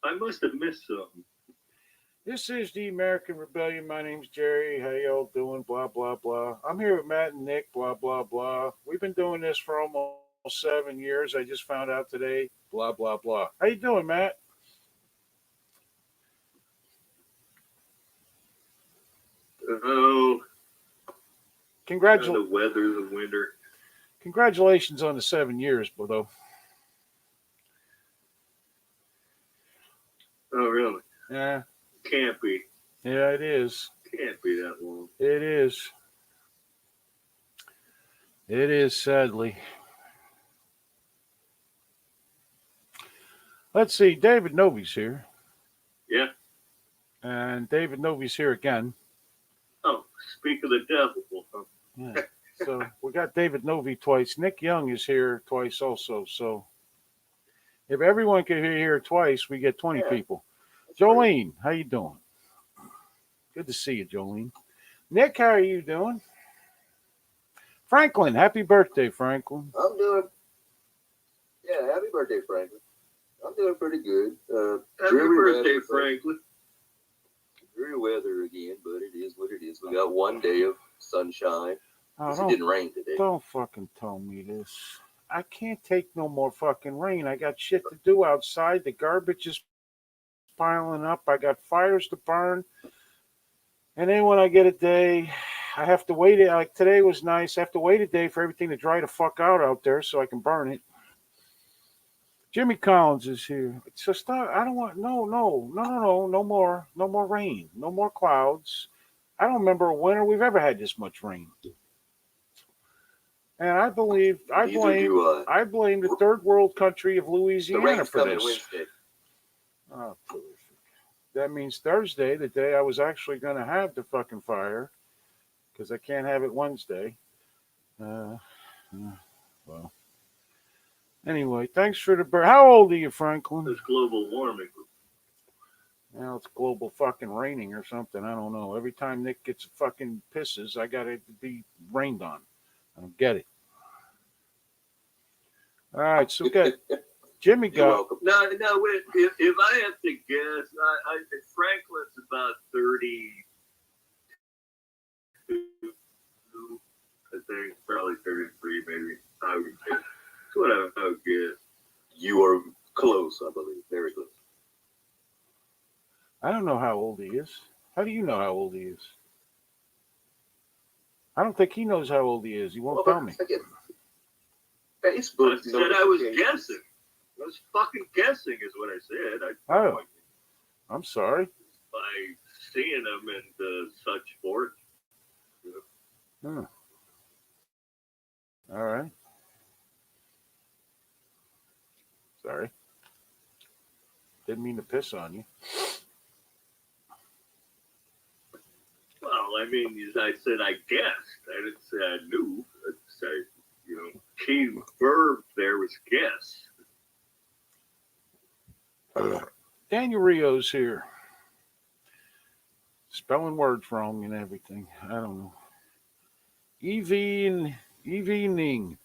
I must have missed something. This is the American Rebellion. My name's Jerry. How y'all doing? Blah, blah, blah. I'm here with Matt and Nick. Blah, blah, blah. We've been doing this for almost 7 years. I just found out today. Blah, blah, blah. How you doing, Matt? Oh, Congratul- the weather, the winter. Congratulations on the 7 years, though. Oh, really? Yeah, Can't be. yeah, it is. Can't be that long. It is. It is, sadly. Let's see. David Novy's here. Yeah. And David Novy's here again. Oh, speak of the devil. Yeah. So we got David Novy twice. Nick Young is here twice also. So if everyone could hear here twice, we get 20 people. Jolene, how you doing? Good to see you, Jolene. Nick, how are you doing? Franklin, happy birthday, Franklin. I'm doing. Yeah, happy birthday, Franklin. I'm doing pretty good. Happy birthday, Franklin. Dreary weather again, but it is what it is. We got one day of sunshine. Oh, It didn't rain today. don't fucking tell me this. I can't take no more fucking rain. I got shit to do outside. The garbage is piling up. I got fires to burn. And then when I get a day, I have to wait. Like today was nice. I have to wait a day for everything to dry the fuck out there so I can burn it. Jimmy Collins is here. So stop. I don't want no more rain, no more clouds. I don't remember a winter we've ever had this much rain. And I blame the third world country of The Louisiana rain's for coming this. Wednesday. Oh, terrific. That means Thursday, the day I was actually going to have the fucking fire, because I can't have it Wednesday. Well. Anyway, thanks for the bird. How old are you, Franklin? It's global warming. Now it's global fucking raining or something. I don't know. Every time Nick gets fucking pisses, I got it to be rained on. I don't get it. All right, so get Jimmy You're got. welcome. No, wait. If I have to guess, Franklin's about 32. I think probably 33, maybe. I would guess. That's what I would guess. You are close, I believe. Very close. I don't know how old he is. How do you know how old he is? I don't think he knows how old he is. He won't tell me. Facebook. I said I was guessing. I was fucking guessing, is what I said. Oh. I'm sorry. By seeing him and such forth. Hmm. All right. Sorry. Didn't mean to piss on you. Well, I mean, I said I guessed. I didn't say I knew. I said, key verb there was guess. Daniel Rio's here. Spelling words wrong and everything. I don't know. Evening with an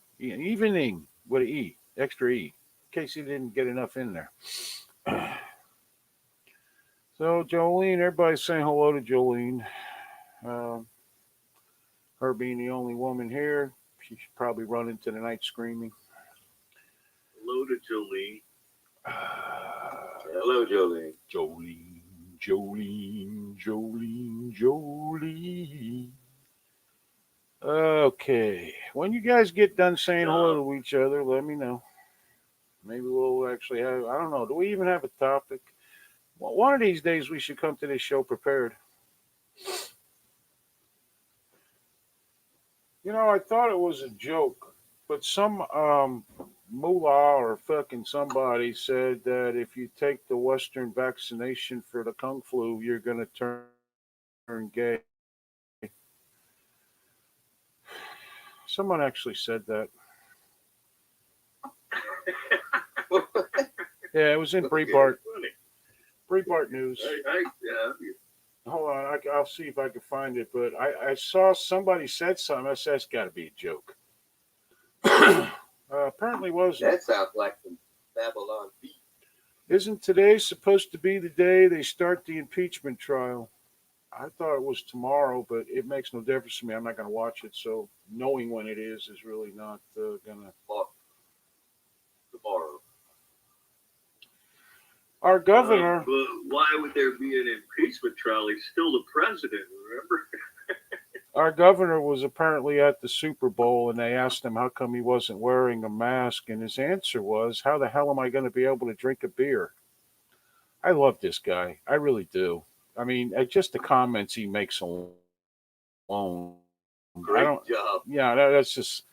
E, extra E, in case he didn't get enough in there. So Jolene, everybody's saying hello to Jolene. Her being the only woman here, she should probably run into the night screaming. Hello to Jolene. Hello, Jolene. Jolene. Okay. When you guys get done saying hello to each other, let me know. Maybe we'll actually have, I don't know, do we even have a topic? Well, one of these days we should come to this show prepared. I thought it was a joke, but some mullah or fucking somebody said that if you take the Western vaccination for the Kung flu, you're going to turn gay. Someone actually said that. Yeah, it was in Breitbart. Breitbart News. Hold on, I'll see if I can find it. But I saw somebody said something. I said, that's got to be a joke. Apparently wasn't. That sounds like some Babylon beat. Isn't today supposed to be the day they start the impeachment trial? I thought it was tomorrow, but it makes no difference to me. I'm not going to watch it, so knowing when it is really not going to. Well, tomorrow. Our governor, But why would there be an impeachment trial? He's still the president, remember? our governor was apparently at the Super Bowl, and they asked him how come he wasn't wearing a mask, and his answer was, "How the hell am I going to be able to drink a beer?" I love this guy. I really do. I mean, just the comments he makes alone. I Great don't. job. Yeah, that's just.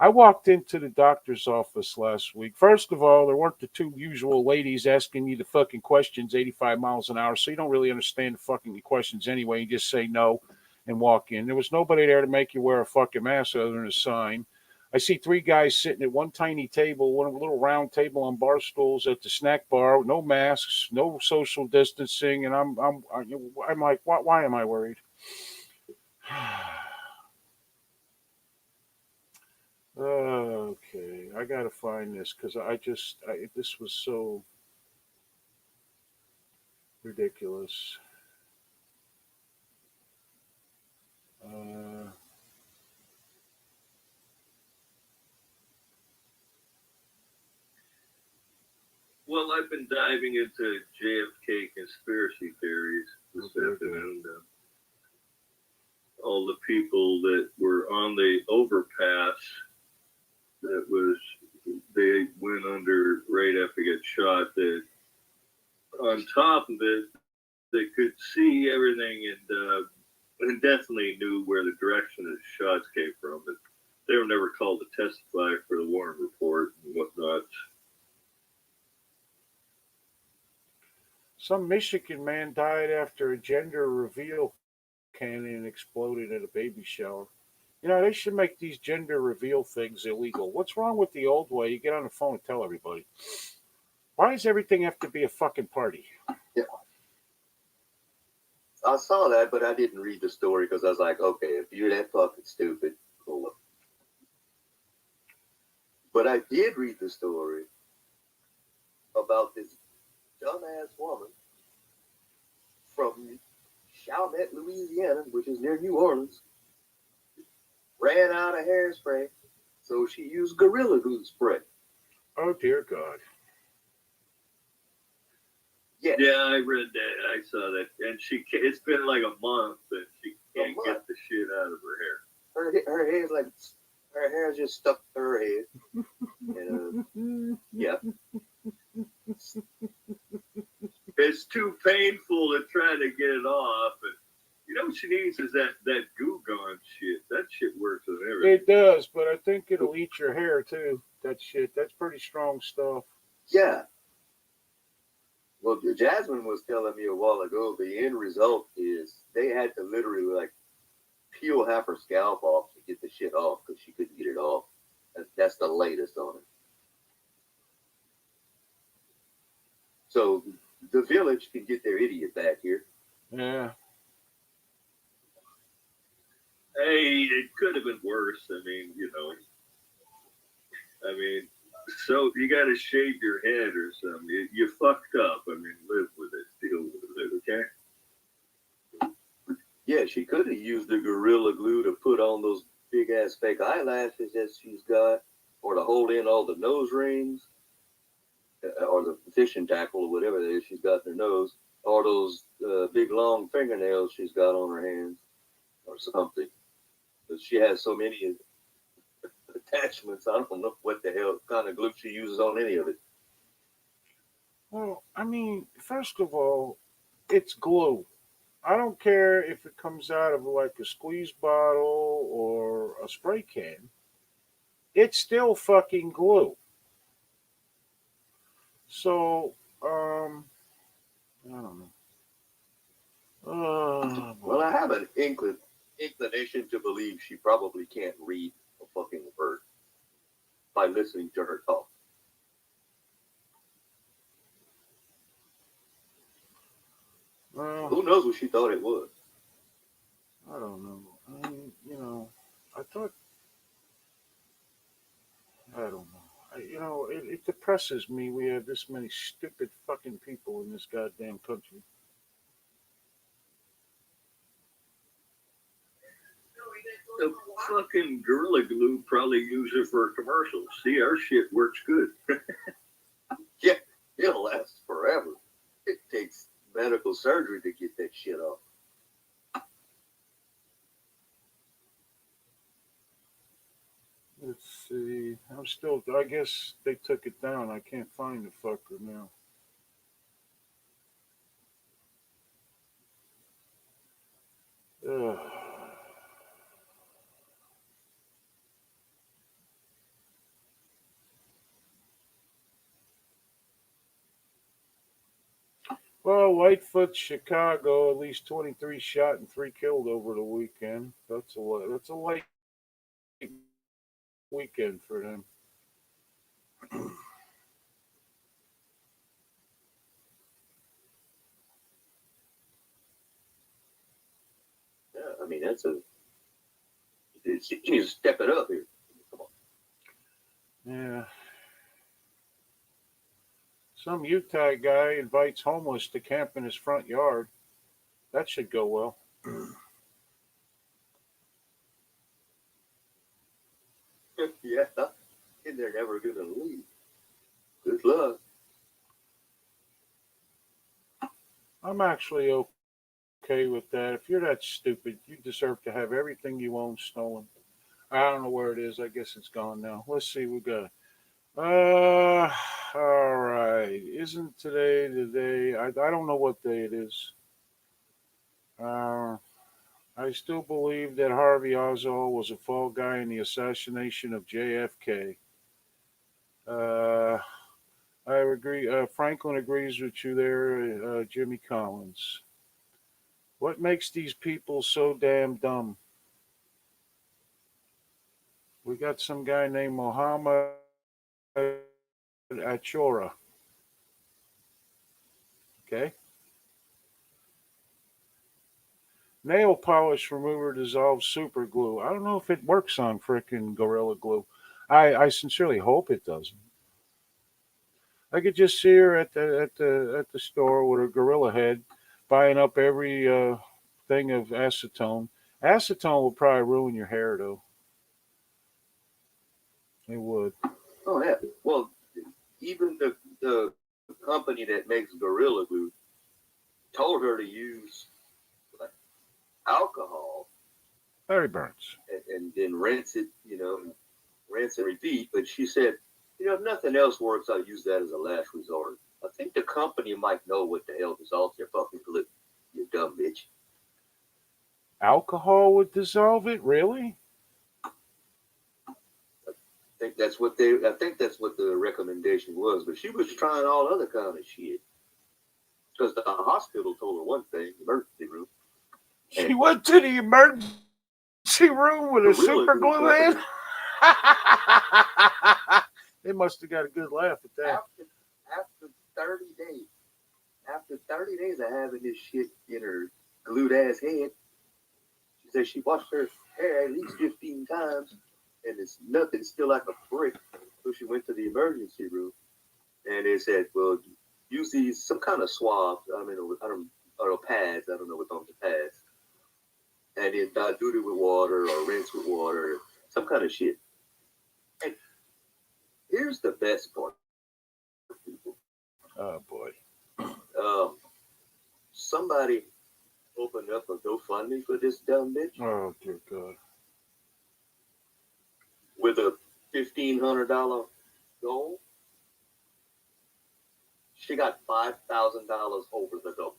I walked into the doctor's office last week. First of all, there weren't the two usual ladies asking you the fucking questions 85 miles an hour, so you don't really understand the fucking questions anyway. You just say no and walk in. There was nobody there to make you wear a fucking mask other than a sign. I see three guys sitting at one tiny table, one little round table on bar stools at the snack bar, no masks, no social distancing, and I'm like, why am I worried? Okay, I gotta find this because this was so ridiculous. Uh, Well, I've been diving into JFK conspiracy theories this Okay. afternoon. All the people that were on the overpass that was they went under right after they got shot. That on top of it, they could see everything and definitely knew where the direction of the shots came from. But they were never called to testify for the Warren report and whatnot. some Michigan man died after a gender reveal cannon exploded at a baby shower. You know, they should make these gender reveal things illegal. What's wrong with the old way? You get on the phone and tell everybody. Why does everything have to be a fucking party? Yeah. I saw that, but I didn't read the story because I was like, okay, if you're that fucking stupid, cool. But I did read the story about this dumbass woman from Chalmette, Louisiana, which is near New Orleans, ran out of hairspray, so she used Gorilla Glue spray. Oh dear God. Yes. Yeah, I read that. I saw that, and it's been like a month that she can't month? get the shit out of her hair. Her hair's like, her hair's just stuck to her head. And, yeah. It's too painful to try to get it off. And you know what she needs is that Goo Gone shit. That shit works on everything. It does, but I think it'll eat your hair too. That shit. That's pretty strong stuff. Yeah. Well, Jasmine was telling me a while ago, the end result is they had to literally like peel half her scalp off to get the shit off because she couldn't get it off. That's the latest on it. So the village can get their idiot back here. Yeah. Hey, it could have been worse. I mean, so you got to shave your head or something. You fucked up. I mean, live with it, deal with it, okay? Yeah, she could have used the Gorilla Glue to put on those big ass fake eyelashes that she's got, or to hold in all the nose rings, or the fishing tackle or whatever it is she's got in her nose, or those big long fingernails she's got on her hands, or something. But she has so many attachments. I don't know what the hell kind of glue she uses on any of it. Well, I mean, first of all, it's glue. I don't care if it comes out of like a squeeze bottle or a spray can. It's still fucking glue. So, I don't know. Well, I have an inclination to believe she probably can't read a fucking word by listening to her talk. Well, Who knows what she thought it was? I don't know. I mean, I thought, I don't know. It depresses me we have this many stupid fucking people in this goddamn country. The fucking Gorilla Glue probably use it for commercials. See, our shit works good. Yeah, it'll last forever. It takes medical surgery to get that shit off. Let's see. I guess they took it down. I can't find the fucker now. Ugh. Well, Lightfoot, Chicago, at least 23 shot and 3 killed over the weekend. That's a lot. That's a light weekend for them. Yeah, I mean, you need to step it up here. Come on. Yeah. Some Utah guy invites homeless to camp in his front yard. That should go well. Yeah, and they're never going to leave. Good luck. I'm actually okay with that. If you're that stupid, you deserve to have everything you own stolen. I don't know where it is. I guess it's gone now. Let's see. We got. All right. Isn't today the day? I don't know what day it is. I still believe that Harvey Oswald was a fall guy in the assassination of JFK. I agree. Franklin agrees with you there, Jimmy Collins. What makes these people so damn dumb? We got some guy named Mohammed Achora. Okay. Nail polish remover dissolves super glue. I don't know if it works on frickin' Gorilla Glue. I sincerely hope it doesn't. I could just see her at the store with her gorilla head, buying up every thing of acetone. Acetone will probably ruin your hair, though. It would. Oh, yeah. Well, even the company that makes Gorilla Glue told her to use like, alcohol Larry Burns. and then rinse it, rinse and repeat. But she said, if nothing else works, I'll use that as a last resort. I think the company might know what the hell dissolves their fucking glue, you dumb bitch. Alcohol would dissolve it? Really? I think that's what the recommendation was. But she was trying all other kind of shit. Because the hospital told her one thing, emergency room. She went to the emergency room with a super glue in. They must have got a good laugh at that. After 30 days of having this shit in her glued ass head, she said she washed her hair at least 15 times, and it's nothing, still like a brick. So she went to the emergency room, and they said, well, use these, some kind of swabs, or pads, I don't know what's on the pads, and then dilute it with water or rinse with water, some kind of shit. And here's the best part, people. Oh, boy. Somebody opened up a GoFundMe for this dumb bitch Oh, dear God. with a $1,500 goal. She got $5,000 over the goal.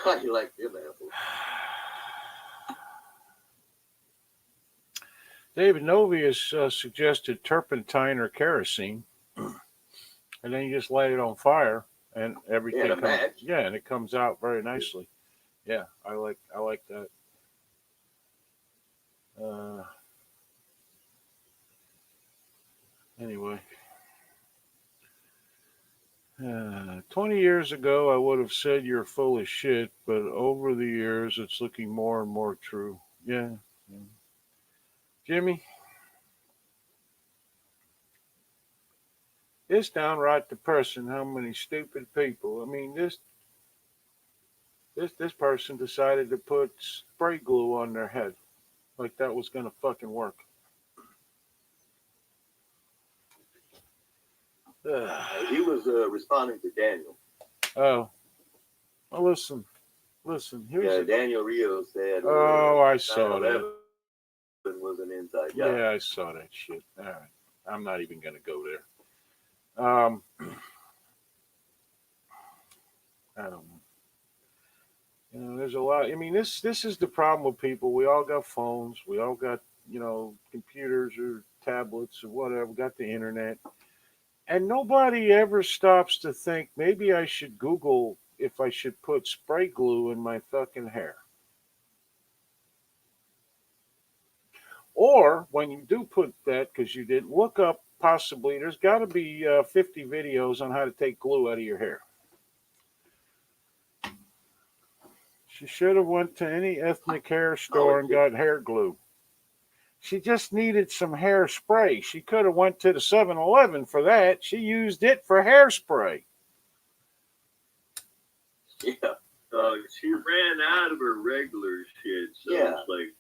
How you like them apples? David Novius suggested turpentine or kerosene, and then you just light it on fire, and everything. And a match. Yeah, and it comes out very nicely. Yeah, I like that. Anyway, 20 years ago, I would have said you're full of shit, but over the years, it's looking more and more true. Yeah, Jimmy, it's downright depressing how many stupid people. I mean, this person decided to put spray glue on their head, like that was gonna fucking work. Ugh. He was responding to Daniel. Oh, well, listen. Here's Daniel Rios said. Oh, I saw that. 9/11 was an inside job. Yeah, I saw that shit. All right, I'm not even gonna go there. I don't know. You know, there's a lot. I mean, this is the problem with people. We all got phones. We all got computers or tablets or whatever. We got the internet, and nobody ever stops to think maybe I should Google if I should put spray glue in my fucking hair. Or when you do put that, because you didn't look up, possibly there's got to be 50 videos on how to take glue out of your hair. She should have went to any ethnic hair store and got hair glue. She just needed some hairspray. She could have went to the 7-Eleven for that. She used it for hairspray. Yeah. She ran out of her regular shit, so Yeah. it's like,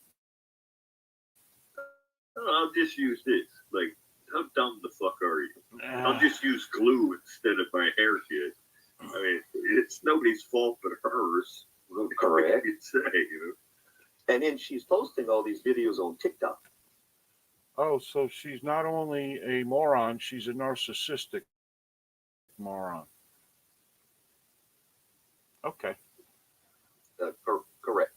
oh, I'll just use this. Like, how dumb the fuck are you? I'll just use glue instead of my hair shit. I mean, it's nobody's fault but hers. Correct. You'd say, And then she's posting all these videos on TikTok. Oh, so she's not only a moron, she's a narcissistic moron. Okay, Correct.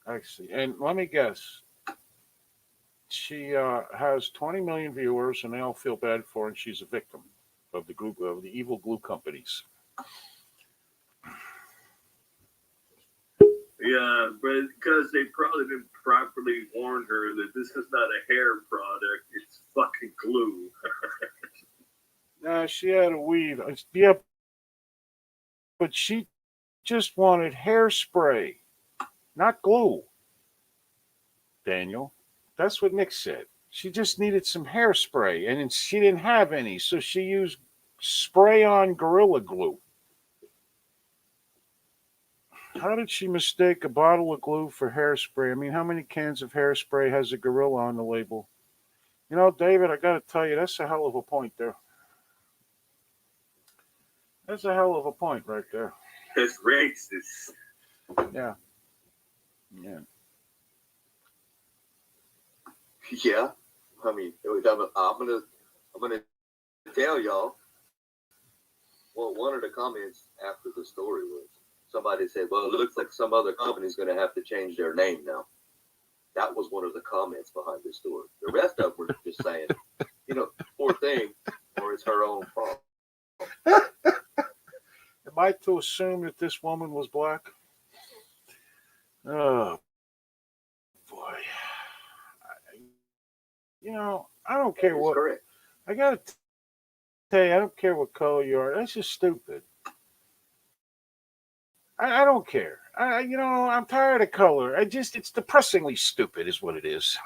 I see. And let me guess. She has 20 million viewers, and they all feel bad for her, and she's a victim of the group of the evil glue companies. Yeah, but because they probably didn't properly warn her that this is not a hair product, it's fucking glue. She had a weave. Yeah, but she just wanted hairspray, not glue. Daniel, that's what Nick said. She just needed some hairspray, and she didn't have any, so she used spray-on Gorilla Glue. How did she mistake a bottle of glue for hairspray? I mean, how many cans of hairspray has a gorilla on the label? You know, David, I got to tell you, that's a hell of a point there. That's a hell of a point right there. That's racist. Yeah. Yeah. Yeah. I mean, I'm gonna tell y'all. Well, one of the comments after the story was somebody said, "Well, it looks like some other company's going to have to change their name now." That was one of the comments behind the story. The rest of them were just saying, poor thing, or it's her own fault. Am I to assume that this woman was black? Oh, boy. I don't care what. Correct. I got to tell you, I don't care what color you are. That's just stupid. I don't care. I'm tired of color. It's depressingly stupid is what it is.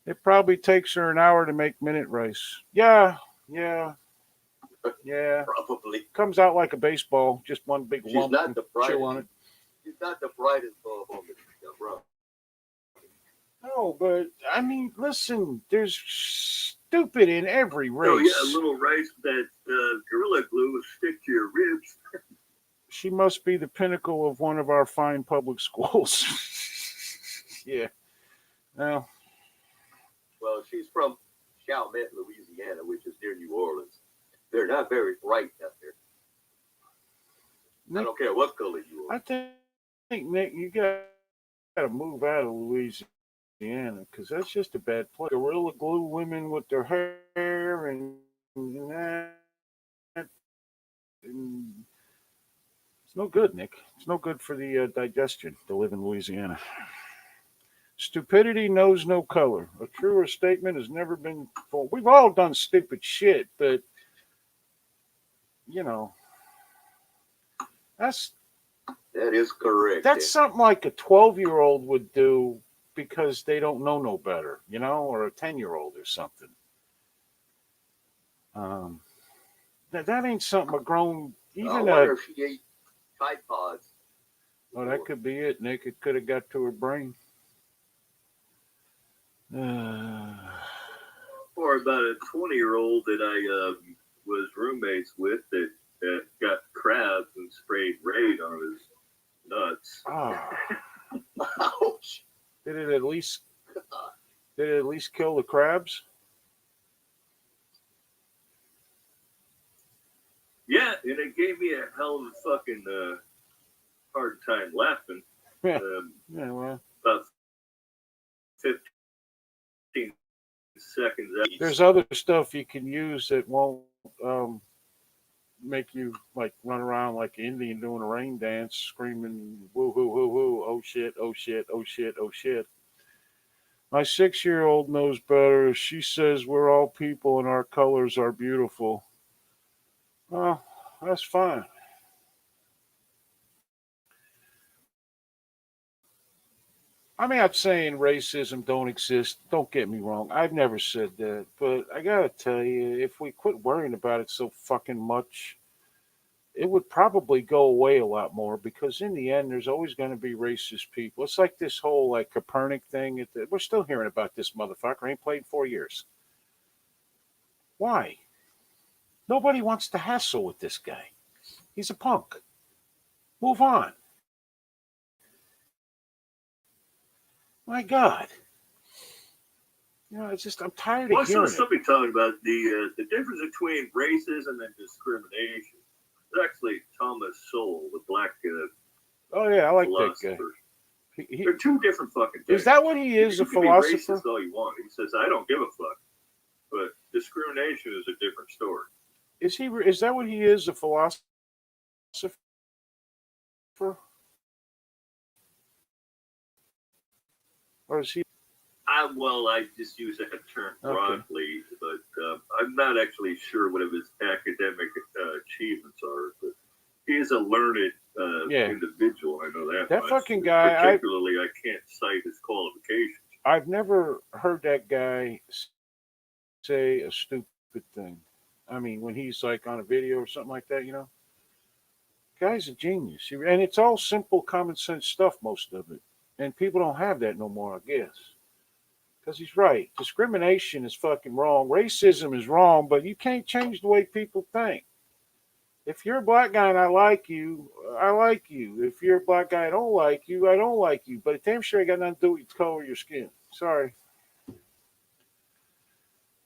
It probably takes her an hour to make minute rice. Yeah. Probably. Comes out like a baseball, just one big She's lump not and the chew on it. She's not the brightest bulb on the row. No, but I mean, listen, there's stupid in every race. Oh yeah, a little rice that Gorilla Glue will stick to your ribs. She must be the pinnacle of one of our fine public schools. Yeah. Well, she's from Chalmette, Louisiana, which is near New Orleans. They're not very bright out there. I don't care what color you are. I think Nick, you got to move out of Louisiana because that's just a bad place. Gorilla Glue women with their hair and that. And it's no good, Nick. It's no good for the digestion to live in Louisiana. Stupidity knows no color. A truer statement has never been told. We've all done stupid shit, but that's That is correct. That's something like a 12-year-old would do because they don't know no better, or a 10-year-old or something. Um, that ain't something a grown, I even wonder if she ate Tide Pods. oh, that could be it, Nick. It could have got to her brain. Or about a 20-year-old that I was roommates with that got crabs and sprayed Raid on his nuts. Ouch. Did it at least kill the crabs? Yeah, and it gave me a hell of a fucking hard time laughing. Yeah. Yeah, well, About 15 seconds out. there's other stuff you can use that won't make you like run around like an Indian doing a rain dance, screaming woo hoo hoo hoo, oh shit, oh shit, oh shit, oh shit. My 6-year-old knows better. She says we're all people and our colors are beautiful. Well, that's fine. I'm not saying racism don't exist. Don't get me wrong. I've never said that. But I gotta tell you, if we quit worrying about it so fucking much, it would probably go away a lot more because in the end, there's always going to be racist people. It's like this whole like Copernic thing. We're still hearing about this motherfucker. Ain't played in 4 years. Why? Nobody wants to hassle with this guy. He's a punk. Move on. My God. It's just I'm tired of Well, I saw hearing it. somebody talking about the difference between racism and discrimination. It's actually Thomas Sowell, the black Oh yeah, I like that guy. philosopher. He, They're two different fucking things. is that what he is, You a can be philosopher? racist all you want. He says, I don't give a fuck. But discrimination is a different story. Is he? Is that what he is, a philosopher? Or is he? I just use that term broadly, but I'm not actually sure what his academic achievements are. But he is a learned individual. I know that. That much. fucking guy. Particularly, I can't cite his qualifications. I've never heard that guy say a stupid thing. I mean, when he's like on a video or something like that, guy's a genius. And it's all simple, common sense stuff, most of it. And people don't have that no more, I guess. Because he's right. Discrimination is fucking wrong. Racism is wrong, but you can't change the way people think. If you're a black guy and I like you, I like you. If you're a black guy and I don't like you, I don't like you. But it damn sure ain't got nothing to do with the color of your skin. Sorry.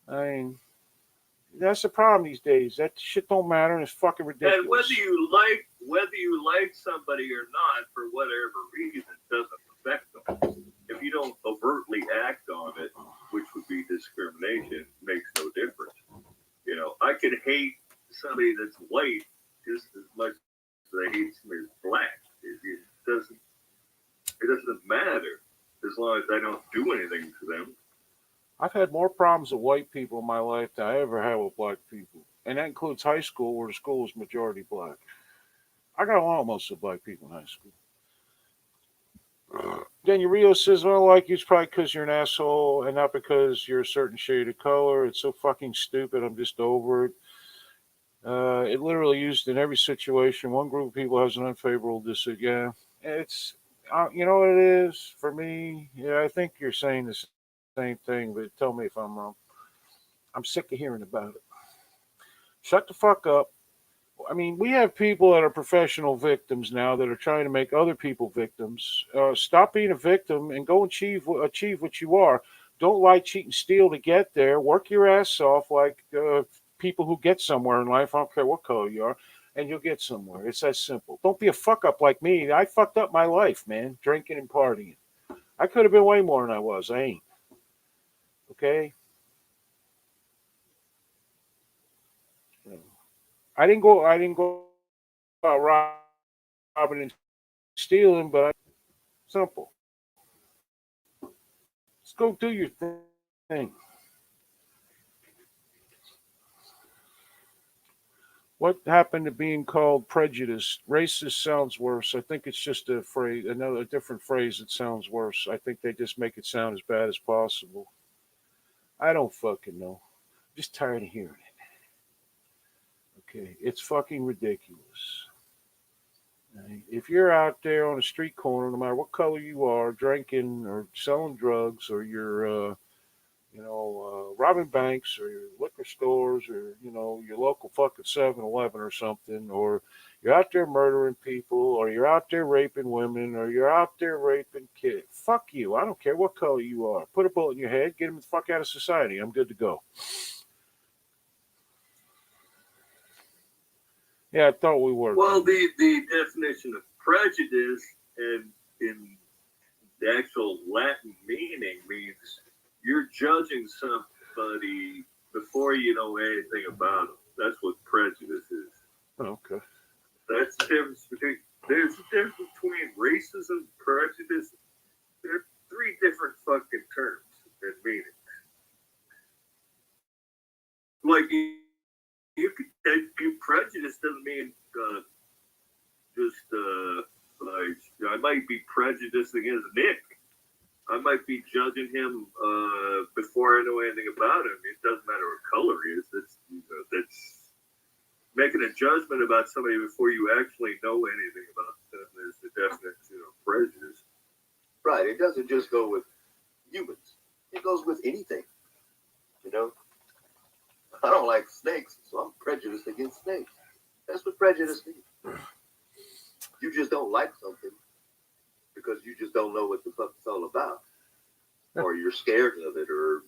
I mean, that's the problem these days. That shit don't matter and it's fucking ridiculous. And whether you like somebody or not, for whatever reason, doesn't affect them. If you don't overtly act on it, which would be discrimination, makes no difference. I could hate somebody that's white just as much as I hate somebody that's black. It doesn't matter as long as I don't do anything to them. I've had more problems with white people in my life than I ever had with black people. And that includes high school, where the school was majority black. I got along with most of the black people in high school. Daniel Rio says, well, I don't like you, it's probably because you're an asshole and not because you're a certain shade of color. It's so fucking stupid. I'm just over it. It literally used in every situation. One group of people has an unfavorable decision. Yeah, it's, you know what it is for me? Yeah, I think you're saying the same thing, but tell me if I'm wrong. I'm sick of hearing about it. Shut the fuck up. I mean, we have people that are professional victims now that are trying to make other people victims. Stop being a victim and go achieve what you are. Don't lie, cheat, and steal to get there. Work your ass off like people who get somewhere in life. I don't care what color you are, and you'll get somewhere. It's that simple. Don't be a fuck up like me. I fucked up my life, man, drinking and partying. I could have been way more than I was. I ain't. Okay? I didn't go out robbing and stealing, but simple. Let's go do your thing. What happened to being called prejudiced? Racist sounds worse. I think it's just a phrase, another a different phrase that sounds worse. I think they just make it sound as bad as possible. I don't fucking know. I'm just tired of hearing it. Okay, it's fucking ridiculous. Right? If you're out there on a street corner, no matter what color you are, drinking or selling drugs, or you're robbing banks or your liquor stores or, your local fucking 7-Eleven or something, or you're out there murdering people, or you're out there raping women, or you're out there raping kids. Fuck you. I don't care what color you are. Put a bullet in your head, get them the fuck out of society. I'm good to go. Yeah, I thought we were. Well, the definition of prejudice and in the actual Latin meaning means you're judging somebody before you know anything about them. That's what prejudice is. Okay. That's the difference between. There's a difference between racism, prejudice. They're three different fucking terms and meanings. Like you prejudice doesn't mean just like I might be prejudiced against Nick. I might be judging him before I know anything about him. It doesn't matter what color he is. That's making a judgment about somebody before you actually know anything about them. There's the definition of prejudice. Right. It doesn't just go with humans. It goes with anything. You know, I don't like snakes, so I'm prejudiced against snakes. That's what prejudice means. You just don't like something because you just don't know what the fuck it's all about, or you're scared of it, or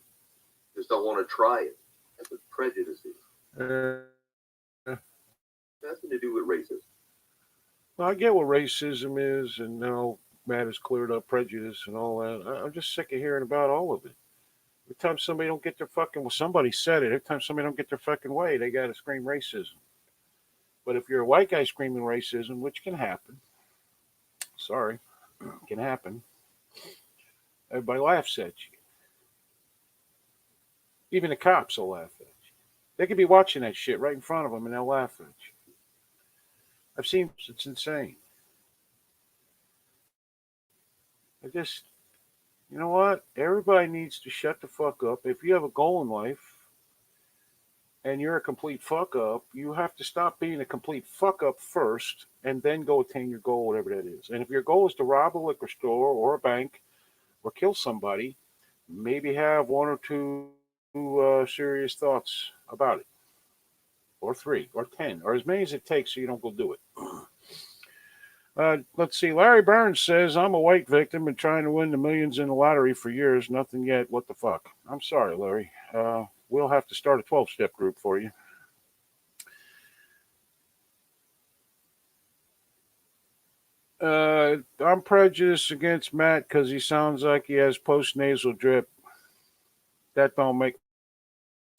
just don't want to try it. That's what prejudice is. Nothing to do with racism. Well, I get what racism is, and now Matt has cleared up prejudice and all that. I'm just sick of hearing about all of it. Every time somebody don't get their fucking, well, somebody said it. Every time somebody don't get their fucking way, they got to scream racism. But if you're a white guy screaming racism, which can happen, sorry, can happen, everybody laughs at you. Even the cops will laugh at you. They could be watching that shit right in front of them, and they'll laugh at you. I've seen it's insane. I just, you know what? Everybody needs to shut the fuck up. If you have a goal in life and you're a complete fuck up, you have to stop being a complete fuck up first and then go attain your goal, whatever that is. And if your goal is to rob a liquor store or a bank or kill somebody, maybe have one or two serious thoughts about it, or 3, or 10, or as many as it takes so you don't go do it. Let's see. Larry Burns says, I'm a white victim and trying to win the millions in the lottery for years. Nothing yet. What the fuck? I'm sorry, Larry. We'll have to start a 12-step group for you. I'm prejudiced against Matt because he sounds like he has post-nasal drip. That don't make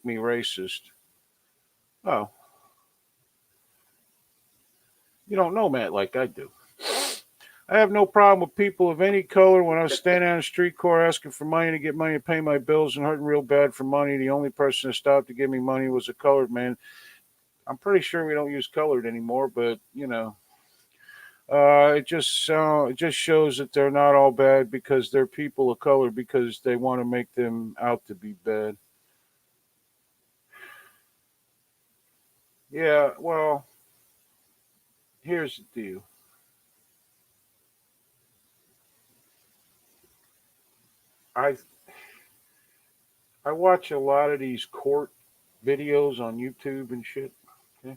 me racist. Oh. You don't know Matt like I do. I have no problem with people of any color. When I was standing on a street corner asking for money to get money to pay my bills and hurting real bad for money, the only person that stopped to give me money was a colored man. I'm pretty sure we don't use colored anymore, but it just shows that they're not all bad because they're people of color because they want to make them out to be bad. Yeah, well, here's the deal. I watch a lot of these court videos on YouTube and shit. Okay?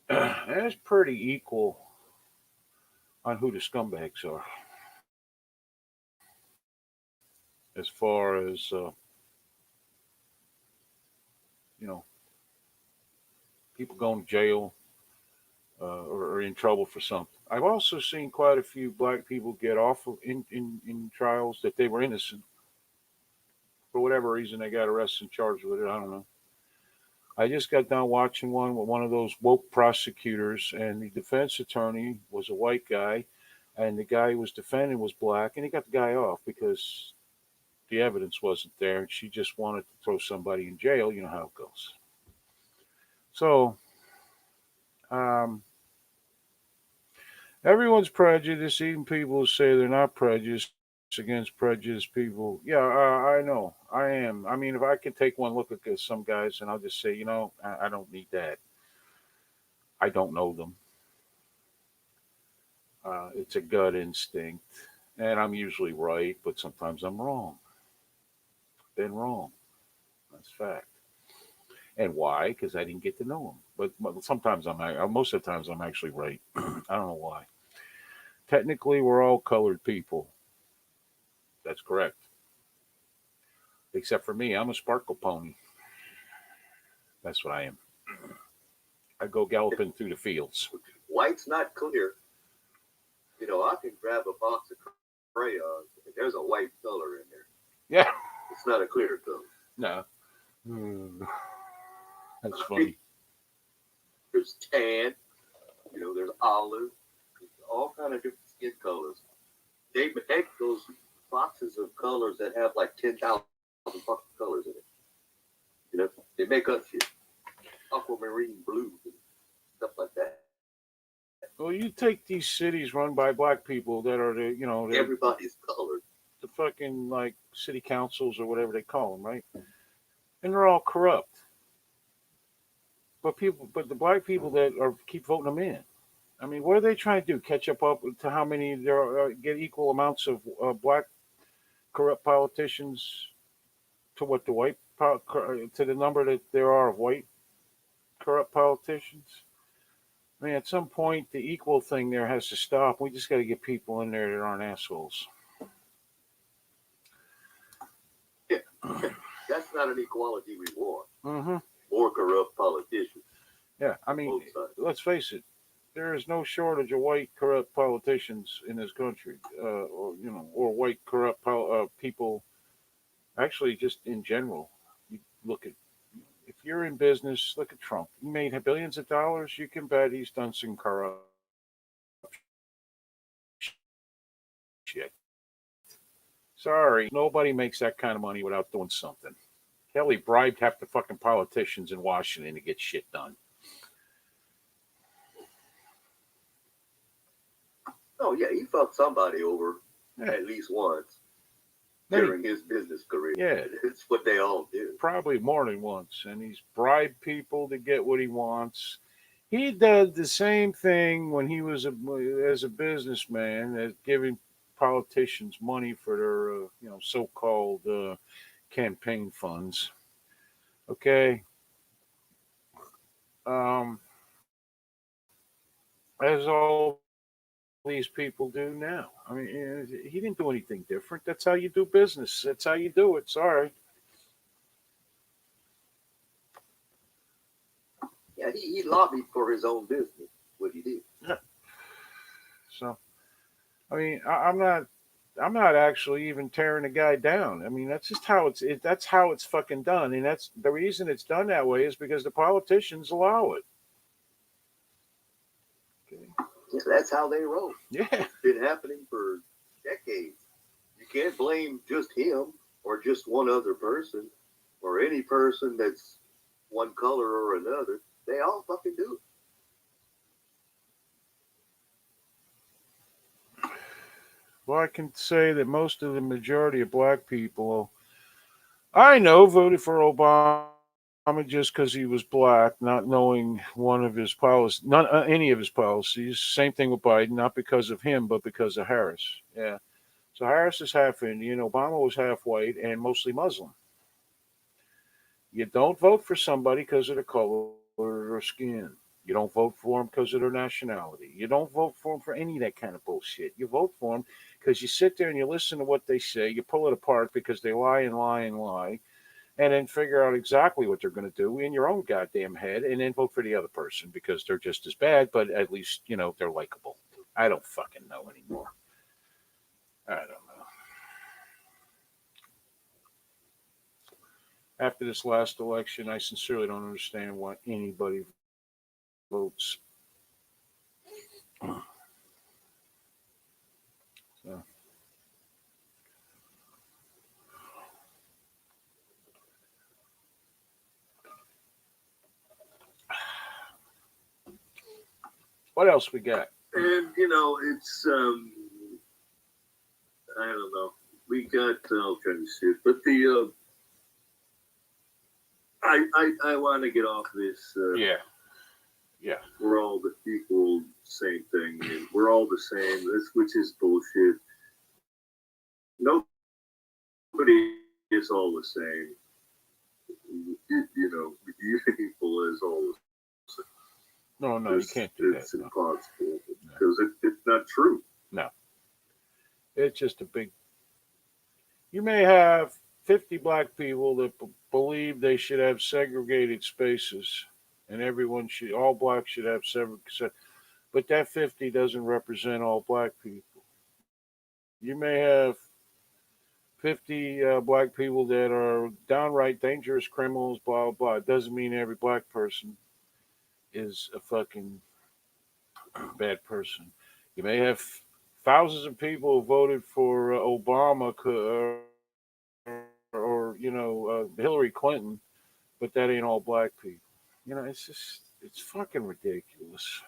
And it's pretty equal on who the scumbags are. As far as, people going to jail or in trouble for something. I've also seen quite a few black people get off of, in trials that they were innocent. For whatever reason, they got arrested and charged with it. I don't know. I just got done watching one with one of those woke prosecutors, and the defense attorney was a white guy, and the guy who was defending was black, and he got the guy off because the evidence wasn't there, and she just wanted to throw somebody in jail. You know how it goes. So, um, everyone's prejudiced, even people who say they're not prejudiced against prejudiced people. Yeah, I know. I am. I mean, if I could take one look at some guys and I'll just say, I don't need that. I don't know them. It's a gut instinct. And I'm usually right, but sometimes I'm wrong. Been wrong. That's fact. And why? Because I didn't get to know them. But sometimes most of the times I'm actually right. I don't know why. Technically, we're all colored people. That's correct. Except for me, I'm a sparkle pony. That's what I am. I go galloping through the fields. White's not clear. I can grab a box of crayons, and there's a white color in there. Yeah. It's not a clear color. No. That's funny. There's tan, there's olive, all kind of different skin colors. They make those boxes of colors that have like 10,000 fucking colors in it. They make up shit. Aquamarine blue and stuff like that. Well, you take these cities run by black people that are Everybody's colored. the fucking like city councils or whatever they call them, right? And they're all corrupt. But the black people that keep voting them in. I mean, what are they trying to do? Catch up to how many there are, get equal amounts of black corrupt politicians to what the to the number that there are of white corrupt politicians? I mean, at some point, the equal thing there has to stop. We just got to get people in there that aren't assholes. Yeah. That's not an equality we want. Mm-hmm. More corrupt politicians. Yeah, I mean, let's face it. There is no shortage of white corrupt politicians in this country, or white corrupt people. Actually, just in general, you look at if you're in business, look at Trump. He made billions of dollars. You can bet he's done some corrupt shit. Sorry, nobody makes that kind of money without doing something. Hell, he bribed half the fucking politicians in Washington to get shit done. Oh yeah, he fucked somebody over at least once during his business career. Yeah, it's what they all do. Probably more than once, and he's bribed people to get what he wants. He did the same thing when he was as a businessman, as giving politicians money for their so-called campaign funds. Okay, as all these people do now. I mean, he didn't do anything different. That's how you do business. That's how you do it. Sorry. Yeah, he lobbied for his own business. What he did. Yeah. So, I mean, I'm not actually even tearing the guy down. I mean, that's just how that's how it's fucking done, and that's the reason it's done that way is because the politicians allow it. Okay. Yeah, that's how they roll. Yeah, it's been happening for decades. You can't blame just him or just one other person or any person that's one color or another. They all fucking do it. Well, I can say that most of the majority of black people I know voted for Obama just because he was black, not knowing one of his policies, not any of his policies. Same thing with Biden, not because of him, but because of Harris. Yeah. So Harris is half Indian, Obama was half white, and mostly Muslim. You don't vote for somebody because of the color of their skin. You don't vote for them because of their nationality. You don't vote for them for any of that kind of bullshit. You vote for them because you sit there and you listen to what they say. You pull it apart because they lie and lie and lie, and then figure out exactly what they're going to do in your own goddamn head, and then vote for the other person because they're just as bad, but at least, they're likable. I don't fucking know anymore. I don't know. After this last election, I sincerely don't understand why anybody votes. So. What else we got? And it's I don't know. We got all kinds of shit, but the I want to get off this. Yeah. We're all the equal, same thing, and we're all the same. Which is bullshit. Nobody is all the same. You people is all the same. No, you can't do that. It's No. impossible because it's not true. No. It's just a big. You may have 50 black people that believe they should have segregated spaces, and all blacks should have segregated. But that 50 doesn't represent all black people. You may have 50 black people that are downright dangerous criminals, blah, blah, blah. It doesn't mean every black person is a fucking bad person. You may have thousands of people who voted for Obama or Hillary Clinton, but that ain't all black people. It's fucking ridiculous.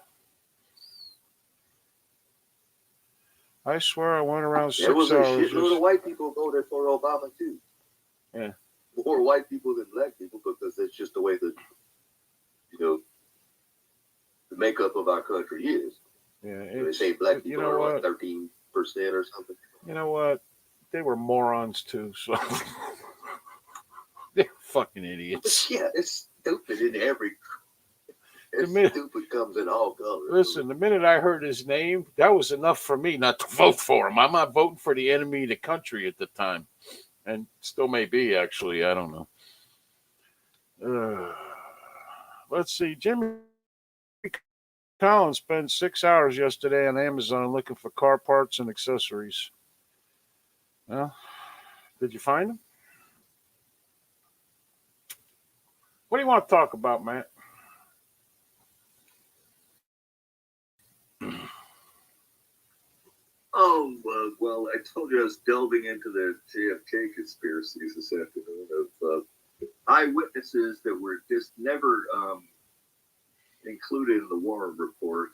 I swear I went around 6 There was a hours. shitload of white people voted for Obama too. Yeah. More white people than black people because that's just the way that the makeup of our country is. Yeah, They say black people are what? 13% or something. You know what? They were morons too, so they're fucking idiots. Yeah, it's stupid in every. Stupid comes in all colors. Listen, the minute I heard his name, that was enough for me not to vote for him. I'm not voting for the enemy of the country at the time, and still may be, actually. I don't know. Let's see. Jimmy Collins spent 6 hours yesterday on Amazon looking for car parts and accessories. Well, did you find them? What do you want to talk about, Matt? Oh, well, I told you I was delving into the JFK conspiracies this afternoon of eyewitnesses that were just never included in the Warren report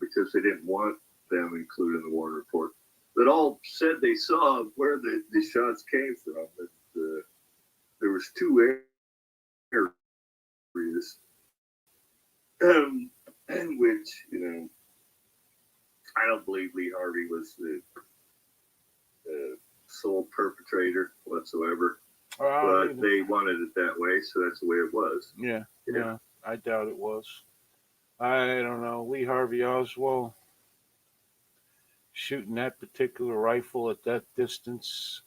because they didn't want them included in the Warren report. That all said they saw where the shots came from. That there was two areas in which, I don't believe Lee Harvey was the sole perpetrator whatsoever. But they wanted it that way, so that's the way it was. Yeah, I doubt it was. I don't know. Lee Harvey Oswald shooting that particular rifle at that distance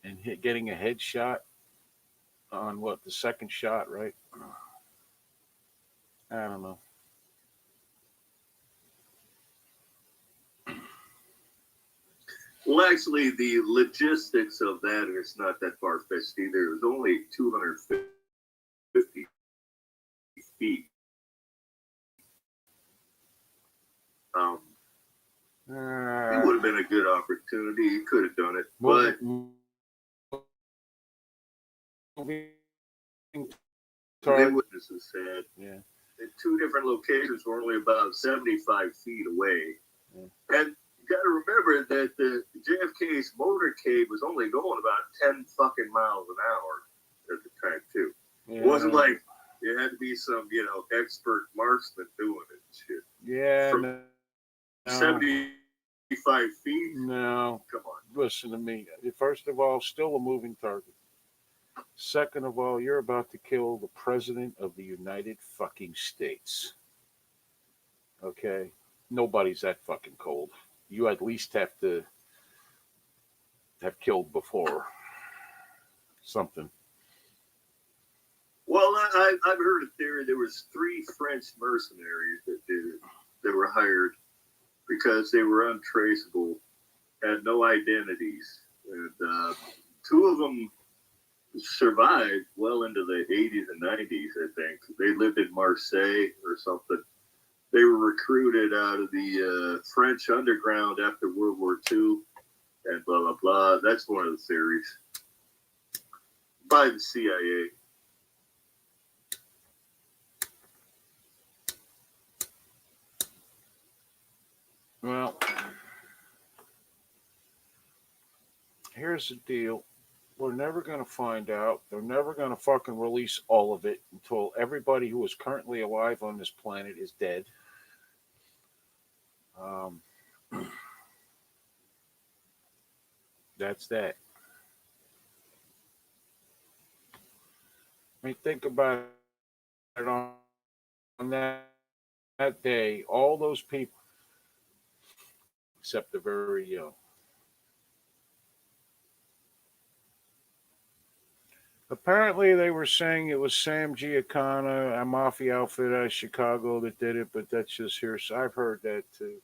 and getting a headshot on the second shot, right? I don't know. Well, actually, the logistics of that is not that far-fetched either. It was only 250 feet. It would have been a good opportunity. He could have done it, but the witnesses said that two different locations were only about 75 feet away. Yeah. And you got to remember that the JFK's motorcade was only going about 10 fucking miles an hour at the time, too. Yeah. It wasn't like it had to be some, expert marksman doing it and shit. Yeah. From 75 feet? No. Come on. Listen to me. First of all, still a moving target. Second of all, you're about to kill the president of the United fucking States. Okay? Nobody's that fucking cold. You at least have to have killed before something. Well, I've heard a theory. There was 3 French mercenaries that did it. They were hired because they were untraceable, had no identities, and 2 of them survived well into the 80s and 90s, I think. They lived in Marseille or something. They were recruited out of the French underground after World War II and blah, blah, blah. That's one of the theories by the CIA. Well, here's the deal. We're never going to find out. They're never going to fucking release all of it until everybody who is currently alive on this planet is dead. Um, that's that. I mean, think about it on that day, all those people, except the very young. Apparently, they were saying it was Sam Giancana, a mafia outfit out of Chicago, that did it, but that's just hearsay. I've heard that too.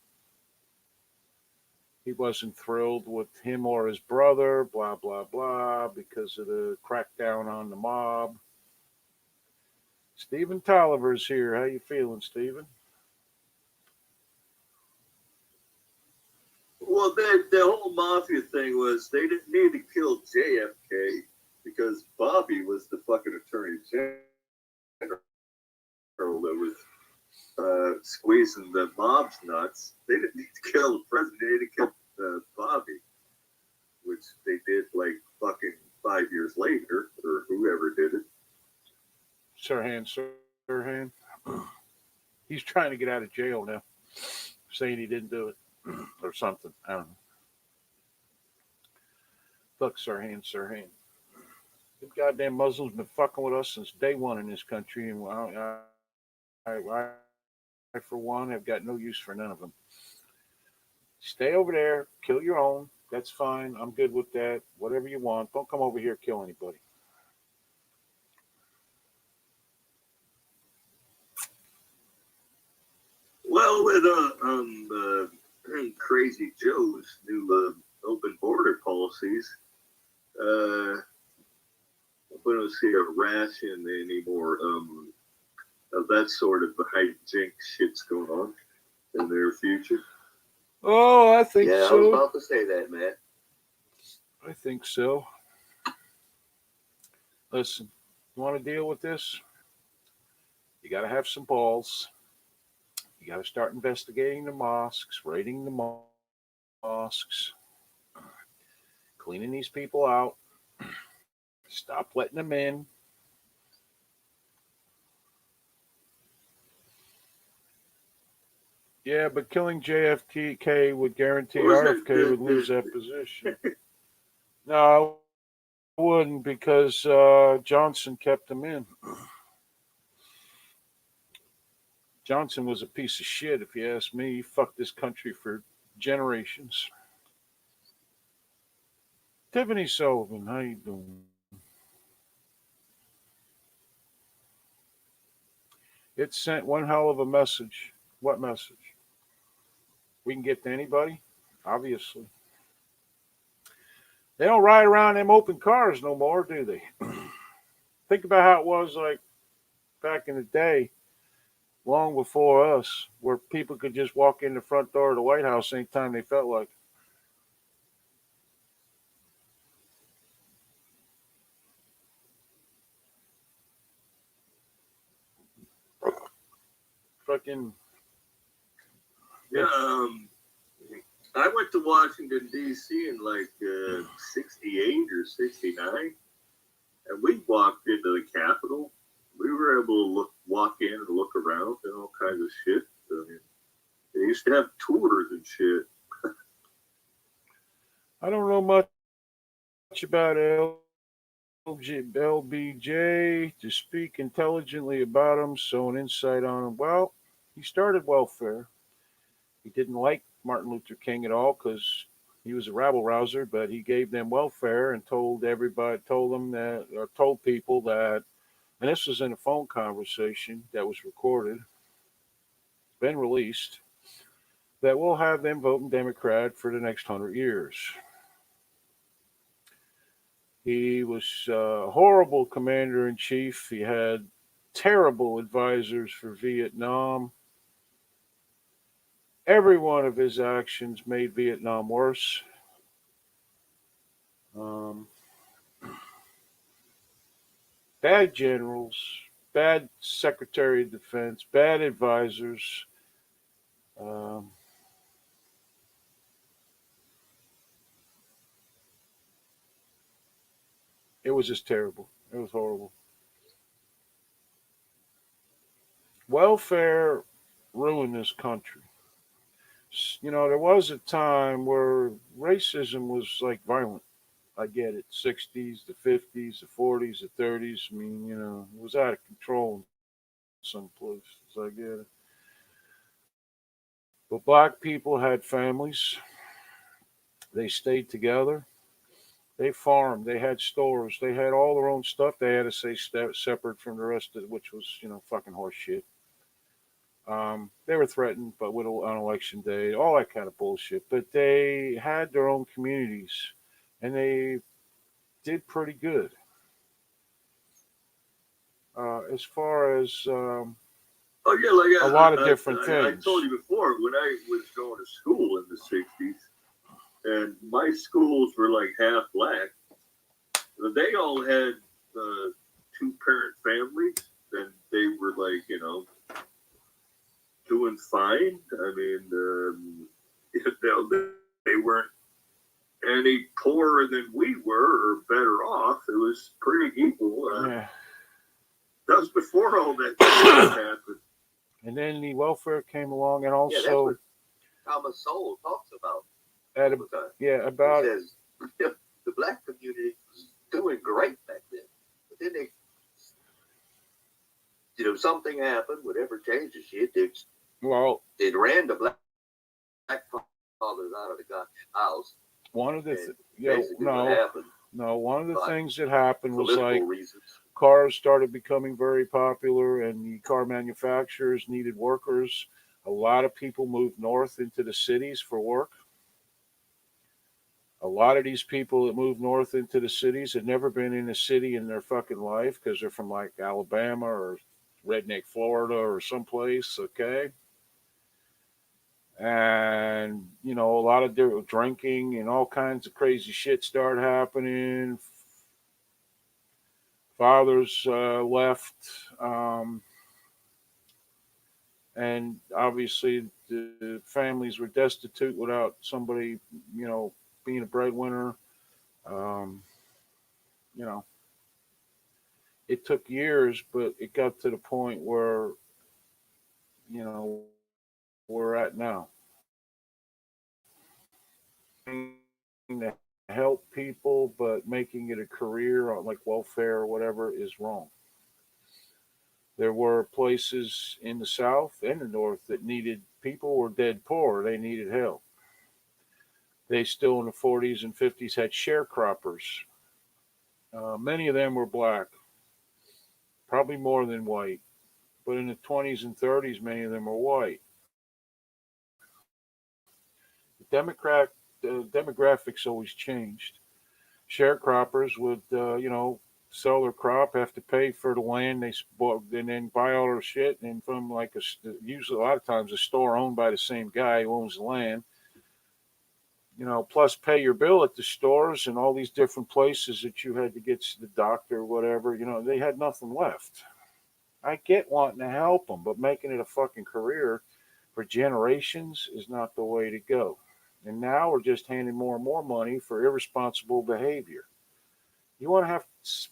He wasn't thrilled with him or his brother, blah, blah, blah, because of the crackdown on the mob. Stephen Tolliver's here. How you feeling, Stephen? Well, the whole mafia thing was they didn't need to kill JFK because Bobby was the fucking attorney general that was squeezing the mob's nuts. They didn't need to kill the president. They needed to kill Bobby, which they did like fucking 5 years later, or whoever did it. Sirhan. He's trying to get out of jail now, saying he didn't do it or something. I don't know. Fuck Sirhan. The goddamn Muslims been fucking with us since day one in this country, and I for one, have got no use for none of them. Stay over there, kill your own. That's fine. I'm good with that. Whatever you want. Don't come over here kill anybody. Well, with Crazy Joe's new open border policies, I'm going to see a ration anymore of that sort of hijink shit's going on in their future. Oh, I think Yeah, I was about to say that, man. I think so. Listen, you want to deal with this? You got to have some balls. You got to start investigating the mosques, raiding the mosques, cleaning these people out. Stop letting them in. Yeah, but killing JFK would guarantee RFK would lose that position. No, I wouldn't, because Johnson kept him in. Johnson was a piece of shit, if you ask me. He fucked this country for generations. Tiffany Sullivan, how you doing? It sent one hell of a message. What message? We can get to anybody? Obviously. They don't ride around them open cars no more, do they? Think about how it was like back in the day, long before us, where people could just walk in the front door of the White House anytime they felt like it. Fucking. Yeah, I went to Washington, D.C. in like 68 or 69, and we walked into the Capitol. We were able to walk in and look around and all kinds of shit. I mean, they used to have tours and shit. I don't know much about LBJ to speak intelligently about him, so an insight on him. Well, he started welfare. He didn't like Martin Luther King at all because he was a rabble rouser, but he gave them welfare and told people that, and this was in a phone conversation that was recorded, been released, that we'll have them voting Democrat for the next 100 years. He was a horrible commander in chief. He had terrible advisors for Vietnam. Every one of his actions made Vietnam worse. Bad generals, bad Secretary of Defense, bad advisors. was just terrible. It was horrible. Welfare ruined this country. You know, there was a time where racism was like violent. I get it. 60s, the 50s, the 40s, the 30s. I mean, you know, it was out of control in some places. I get it. But black people had families. They stayed together. They farmed. They had stores. They had all their own stuff. They had to stay separate from the rest of it, which was, you know, fucking horse shit. They were threatened, but with on election day, all that kind of bullshit. But they had their own communities, and they did pretty good. As far as Oh yeah, like a lot of different I things. told you before when I was going to school in the '60s, and my schools were like half black. They all had two-parent families, and they were like, you know, doing fine. I mean, you know, they weren't any poorer than we were or better off. It was pretty equal. Yeah. That was before all that happened. And then the welfare came along, and Yeah, that's also what Thomas Sowell talks about at all the time. yeah about He says the black community was doing great back then, but then they, you know, something happened, whatever changed the shit. well, It ran the black fathers out of the goddamn house. one of the And yeah basically what no happened, no one of the But things that happened was political like reasons. cars started becoming very popular, and the car manufacturers needed workers. A lot of people moved north into the cities for work. A lot of these people that moved north into the cities had never been in a city in their fucking life because they're from like Alabama or redneck Florida or someplace, okay? And, you know, a lot of drinking and all kinds of crazy shit started happening. Fathers left. And obviously the families were destitute without somebody, you know, being a breadwinner. Um, you know, it took years, but it got to the point where, you know, we're at now. To help people, but making it a career on like welfare or whatever is wrong. There were places in the South and the North that needed people were dead poor. They needed help. They still in the 40s and 50s had sharecroppers. Many of them were black, probably more than white. But in the 20s and 30s, many of them were white. The demographics always changed. Sharecroppers would, you know, sell their crop, have to pay for the land they bought, and then buy all their shit. And from like usually a lot of times a store owned by the same guy who owns the land, you know, plus pay your bill at the stores and all these different places that you had to get to the doctor or whatever. You know, they had nothing left. I get wanting to help them, but making it a fucking career for generations is not the way to go. And now we're just handing more and more money for irresponsible behavior. You want to have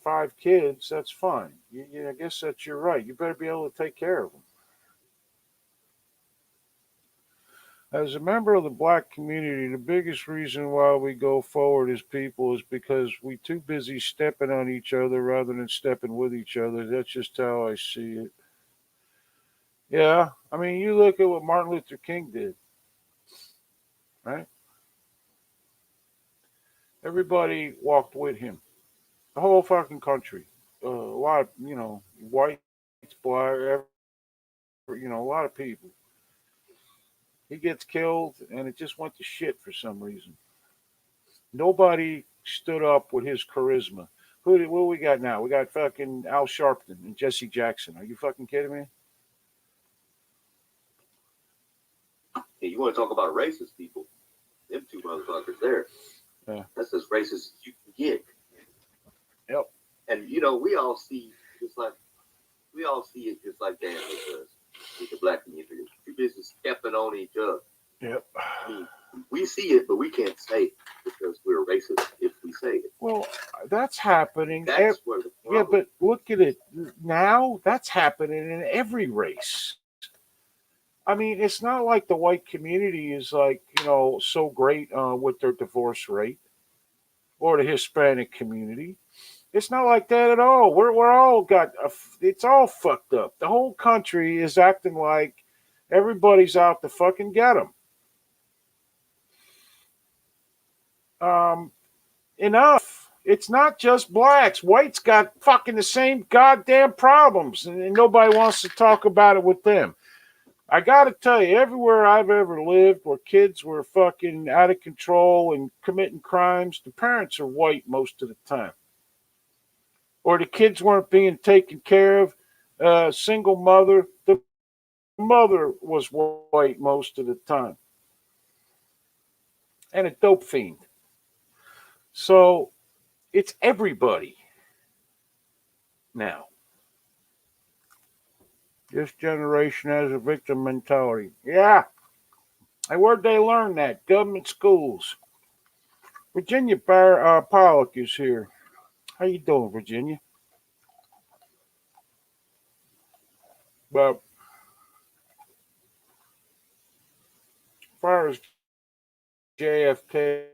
5 kids, that's fine. I guess that's your right. You better be able to take care of them. As a member of the black community, the biggest reason why we go forward as people is because we too busy stepping on each other rather than stepping with each other. That's just how I see it. Yeah, I mean, you look at what Martin Luther King did, right? Everybody walked with him. The whole fucking country. A lot of, you know, whites, black, you know, a lot of people. He gets killed, and it just went to shit for some reason. Nobody stood up with his charisma. What we got now? We got fucking Al Sharpton and Jesse Jackson. Are you fucking kidding me? Hey, you want to talk about racist people? Them two motherfuckers there. Yeah. That's as racist as you can get. Yep. And you know, we all see it just like Dan does with the black community. You busy stepping on each other. Yep. I mean, we see it, but we can't say it because we're racist if we say it. Well, that's happening. That's where the Yeah, problem. but look at it now. That's happening in every race. I mean, it's not like the white community is like, so great with their divorce rate, or the Hispanic community. It's not like that at all. We're all it's all fucked up. The whole country is acting like everybody's out to fucking get them. Enough. It's not just blacks. Whites got fucking the same goddamn problems, and nobody wants to talk about it with them. I got to tell you, everywhere I've ever lived where kids were fucking out of control and committing crimes, the parents are white most of the time. Or the kids weren't being taken care of. Single mother, the mother was white most of the time. And a dope fiend. So it's everybody now. This generation has a victim mentality. Yeah. Where'd they learn that? Government schools. Virginia Pollock is here. How you doing, Virginia? But as far as JFK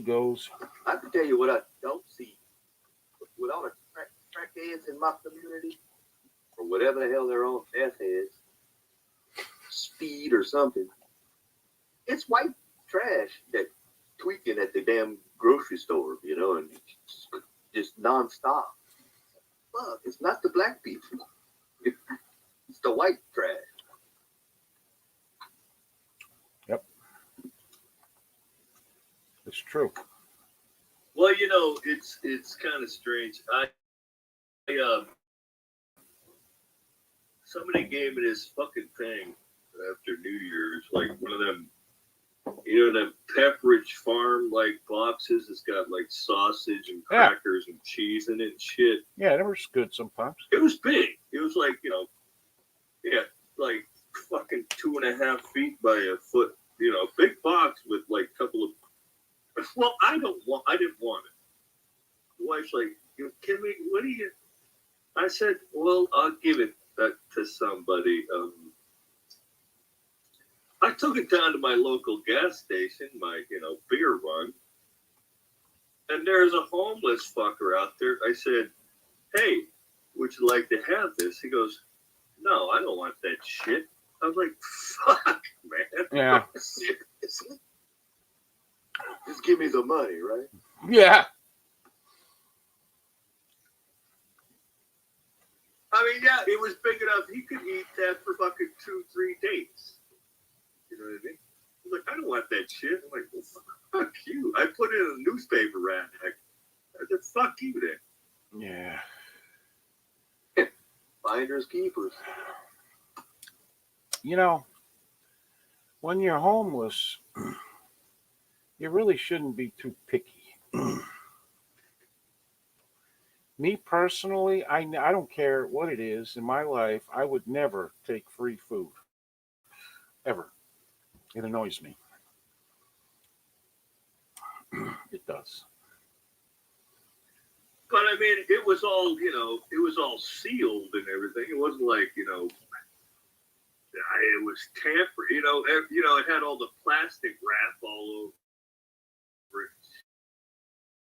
goes, I can tell you what I don't see. With all the crackheads in my community, or whatever the hell they're on, meth heads, speed or something, it's white trash that tweaking at the damn grocery store, and just nonstop. Fuck, it's not the black people. It's the white trash. Yep. It's true. Well, it's kind of strange. Somebody gave me this fucking thing after New Year's, like one of them, the Pepperidge Farm like boxes. It's got like sausage and crackers and cheese in it and shit. Yeah, that was good sometimes. It was big. It was like, like fucking 2.5 feet by a foot. Big box with like a couple of. Well, I didn't want it. The wife's like, can we? What do you? I said, well, I'll give it to somebody. I took it down to my local gas station, my beer run, and there's a homeless fucker out there. I said, hey, would you like to have this? He goes, no, I don't want that shit. I was like, fuck, man. Yeah. Seriously? Just give me the money, right? Yeah. I mean, yeah, it was big enough. He could eat that for fucking 2-3 days. You know what I mean? He's like, I don't want that shit. I'm like, well, fuck you. I put it in a newspaper rack. I said, fuck you then. Yeah. Finders keepers. When you're homeless, you really shouldn't be too picky. Me personally, I don't care what it is in my life. I would never take free food. Ever. It annoys me. It does. But I mean, it was all, it was all sealed and everything. It wasn't like, it was tampered. It had all the plastic wrap all over it.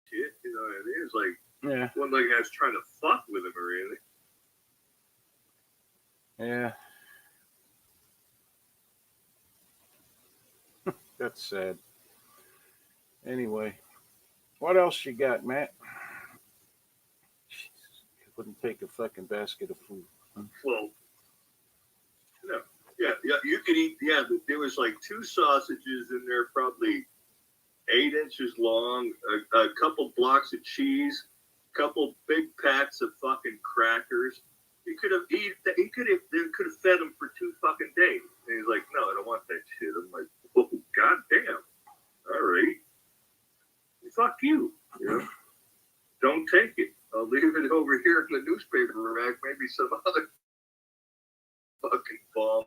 Shit, you know what I mean? It was like, Yeah. wasn't like I was trying to fuck with him or anything. Yeah. That's sad. Anyway, what else you got, Matt? Jesus, I wouldn't take a fucking basket of food. Well, yeah, you could eat. Yeah, there was like 2 sausages in there, probably 8 inches long, a couple blocks of cheese, a couple big packs of fucking crackers. They could have fed him for 2 fucking days. And he's like, no, I don't want that shit. I'm like, oh, goddamn. All right. Fuck you. Don't take it. I'll leave it over here in the newspaper rack. Maybe some other fucking bomb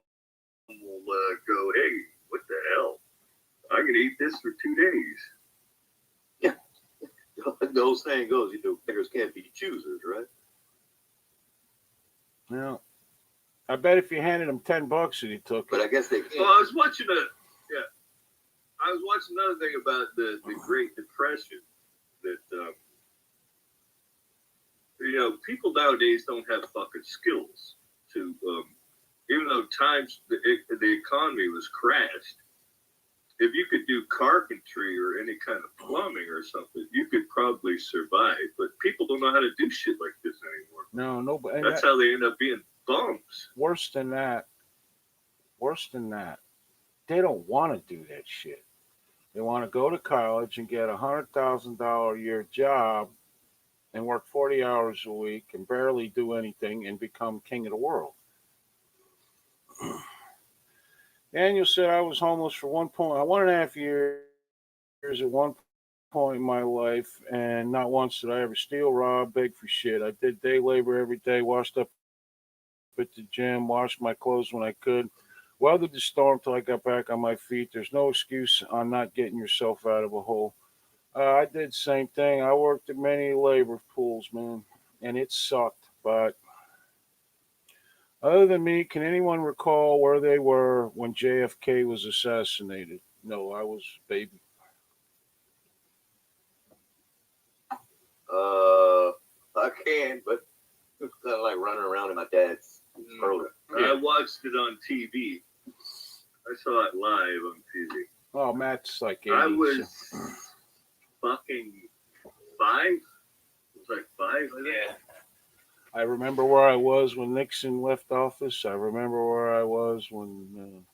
will go, hey, what the hell? I'm gonna eat this for 2 days. The old saying goes, beggars can't be choosers, right? Well, I bet if you handed him $10 that he took But it. I guess they can't. Well, I was watching another thing about the Great Depression that people nowadays don't have fucking skills to even though the economy was crashed. If you could do carpentry or any kind of plumbing or something, you could probably survive. But people don't know how to do shit like this anymore. No, nobody. That's how they end up being bums. Worse than that, they don't want to do that shit. They want to go to college and get $100,000 a year job and work 40 hours a week and barely do anything and become king of the world. Daniel said I was homeless for 1.5 years at one point in my life, and not once did I ever steal, rob, beg for shit. I did day labor every day, washed up at the gym, washed my clothes when I could, weathered the storm till I got back on my feet. There's no excuse on not getting yourself out of a hole. I did the same thing. I worked at many labor pools, man, and it sucked, but other than me, can anyone recall where they were when JFK was assassinated? No, I was a baby. I can, but it's kind of like running around in my dad's stroller. I watched it on TV. I saw it live on TV. Oh, Matt's like 80. I was fucking 5. It was like 5, I think. Yeah. I remember where I was when Nixon left office. I remember where I was when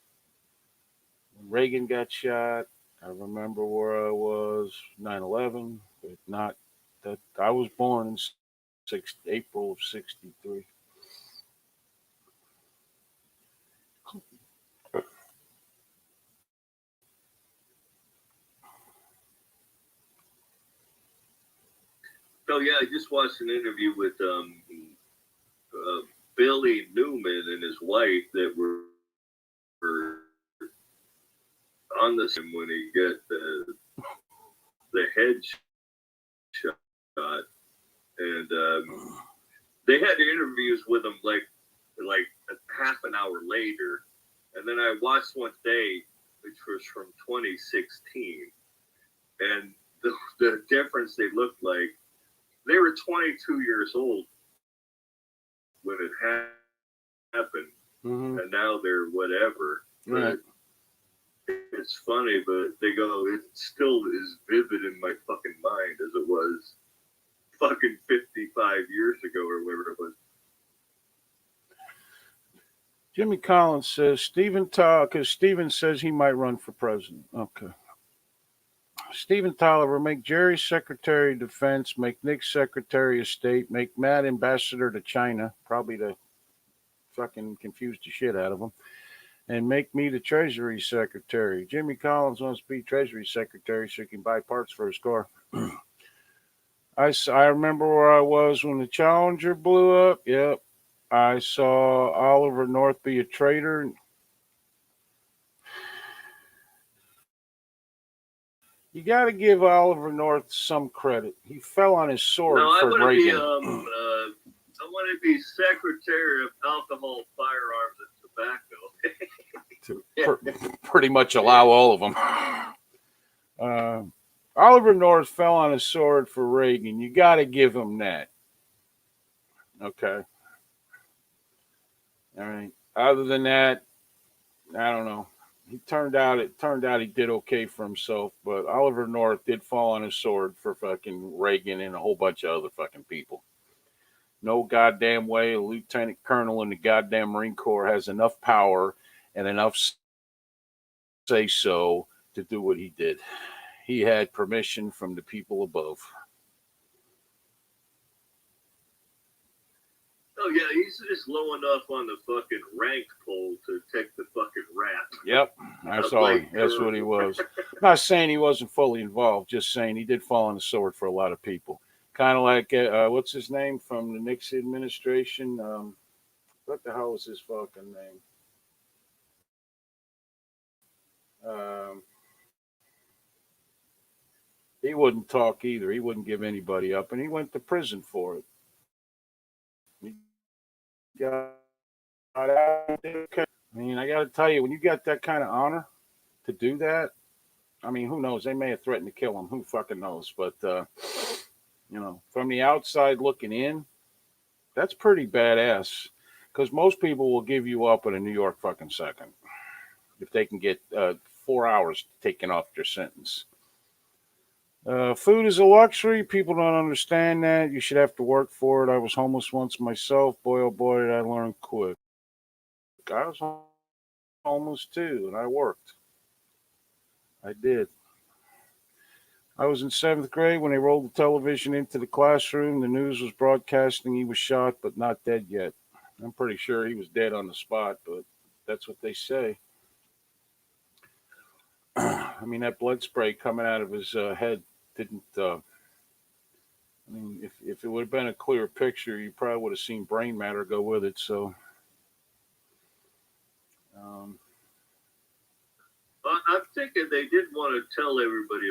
Reagan got shot. I remember where I was 9/11, but not that I was born in April of '63. So yeah, I just watched an interview with Billy Newman and his wife that were on the same when he got the head shot, and they had interviews with him like a half an hour later, and then I watched one day, which was from 2016, and the difference they looked like. They were 22 years old when it happened, and now they're whatever. Right. It's funny, but they go, it still is vivid in my fucking mind as it was fucking 55 years ago or whatever it was. Jimmy Collins says Stephen because Stephen says he might run for president. Okay. Stephen Tolliver, make Jerry Secretary of Defense, make Nick Secretary of State, make Matt Ambassador to China, probably to fucking confuse the shit out of him, and make me the Treasury Secretary. Jimmy Collins wants to be Treasury Secretary so he can buy parts for his car. I remember where I was when the Challenger blew up. Yep. I saw Oliver North be a traitor. You got to give Oliver North some credit. He fell on his sword for Reagan. I want to be Secretary of Alcohol, Firearms, and Tobacco. Pretty much allow all of them. Oliver North fell on his sword for Reagan. You got to give him that. Okay. All right. Other than that, I don't know. It turned out he did okay for himself, but Oliver North did fall on his sword for fucking Reagan and a whole bunch of other fucking people. No goddamn way a lieutenant colonel in the goddamn Marine Corps has enough power and enough say so to do what he did. He had permission from the people above. Oh yeah, he's just low enough on the fucking rank poll to take the fucking rap. Yep, I saw it. That's what he was. Not saying he wasn't fully involved, just saying he did fall on the sword for a lot of people. Kind of like, what's his name from the Nixon administration? What the hell was his fucking name? He wouldn't talk either. He wouldn't give anybody up, and he went to prison for it. He got out. I mean, I got to tell you, when you got that kind of honor to do that, I mean, who knows? They may have threatened to kill him. Who fucking knows? But from the outside looking in, that's pretty badass. Because most people will give you up in a New York fucking second if they can get 4 hours taken off their sentence. Food is a luxury. People don't understand that. You should have to work for it. I was homeless once myself. Boy, oh boy, did I learn quick. I was homeless too, and I worked. I did. I was in seventh grade when they rolled the television into the classroom. The news was broadcasting he was shot, but not dead yet. I'm pretty sure he was dead on the spot, but that's what they say. I mean, that blood spray coming out of his head didn't. I mean, if it would have been a clear picture, you probably would have seen brain matter go with it. So, um, I'm thinking they didn't want to tell everybody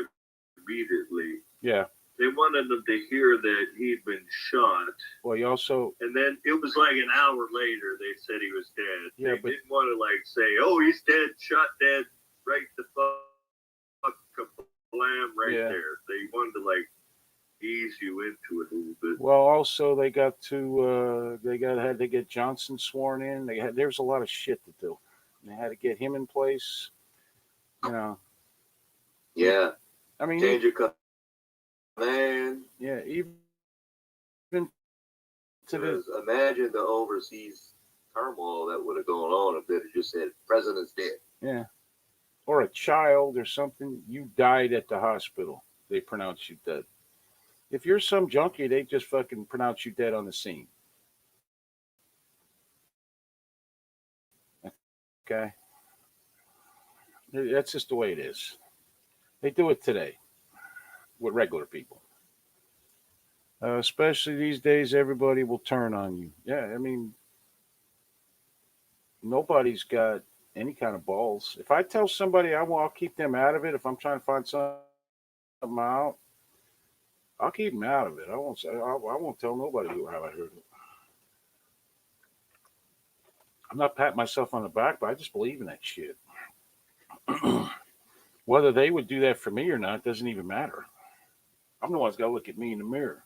immediately. yeah. They wanted them to hear that he'd been shot. Well, you also, And then it was like an hour later they said he was dead. Yeah, they but- didn't want to like say, "Oh, he's dead, shot dead," right the fuck blam right Yeah. there. They wanted to like ease you into it a little bit. well, also they got to, had to get Johnson sworn in. There's a lot of shit to do. They had to get him in place. You know, Yeah. I mean, Change your command. yeah, even to the Because imagine the overseas turmoil that would have gone on if they had just said, "President's dead." yeah, or a child or something. You died at the hospital. They pronounce you dead. If you're some junkie, they just fucking pronounce you dead on the scene. Okay, that's just the way it is. They do it today with regular people. Especially these days, everybody will turn on you. Yeah, I mean, nobody's got any kind of balls. If I tell somebody I'll keep them out of it, if I'm trying to find something out, I'll keep them out of it. I won't say I won't tell nobody how I heard it. I'm not patting myself on the back, but I just believe in that shit. Whether they would do that for me or not doesn't even matter. I'm the one's got to look at me in the mirror.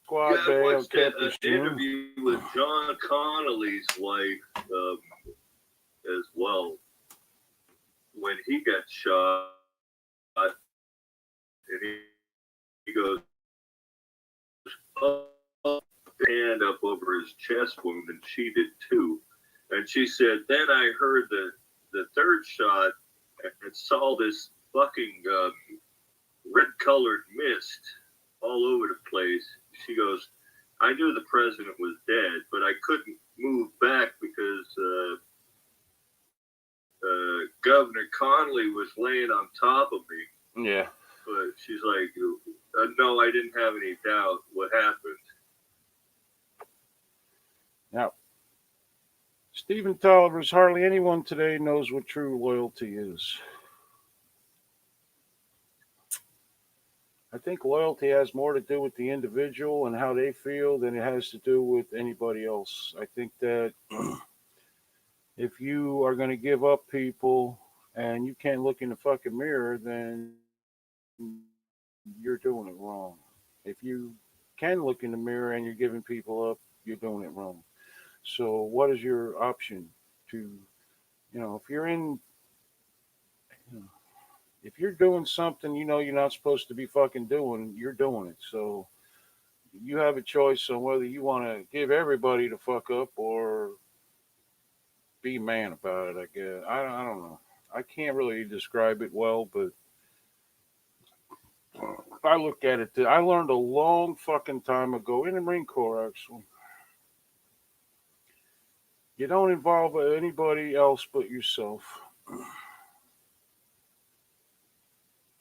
Squad Yeah, I Bay on watched an Campus June. interview with John Connolly's wife as well. When he got shot, and he goes, oh, hand up over his chest wound, and she did too. And she said, then I heard the third shot and saw this fucking red-colored mist all over the place. She goes, I knew the president was dead, but I couldn't move back because Governor Connolly was laying on top of me. Yeah. But she's like, no, I didn't have any doubt what happened. Now, Stephen Tolliver's hardly anyone today knows what true loyalty is. I think loyalty has more to do with the individual and how they feel than it has to do with anybody else. I think that if you are going to give up people and you can't look in the fucking mirror, then you're doing it wrong. If you can look in the mirror and you're giving people up, you're doing it wrong. So what is your option to, if you're in, if you're doing something you're not supposed to be fucking doing, you're doing it. So you have a choice on whether you want to give everybody the fuck up or be a man about it, I guess. I don't know. I can't really describe it well, but I look at it. I learned a long fucking time ago in the Marine Corps, actually. You don't involve anybody else but yourself.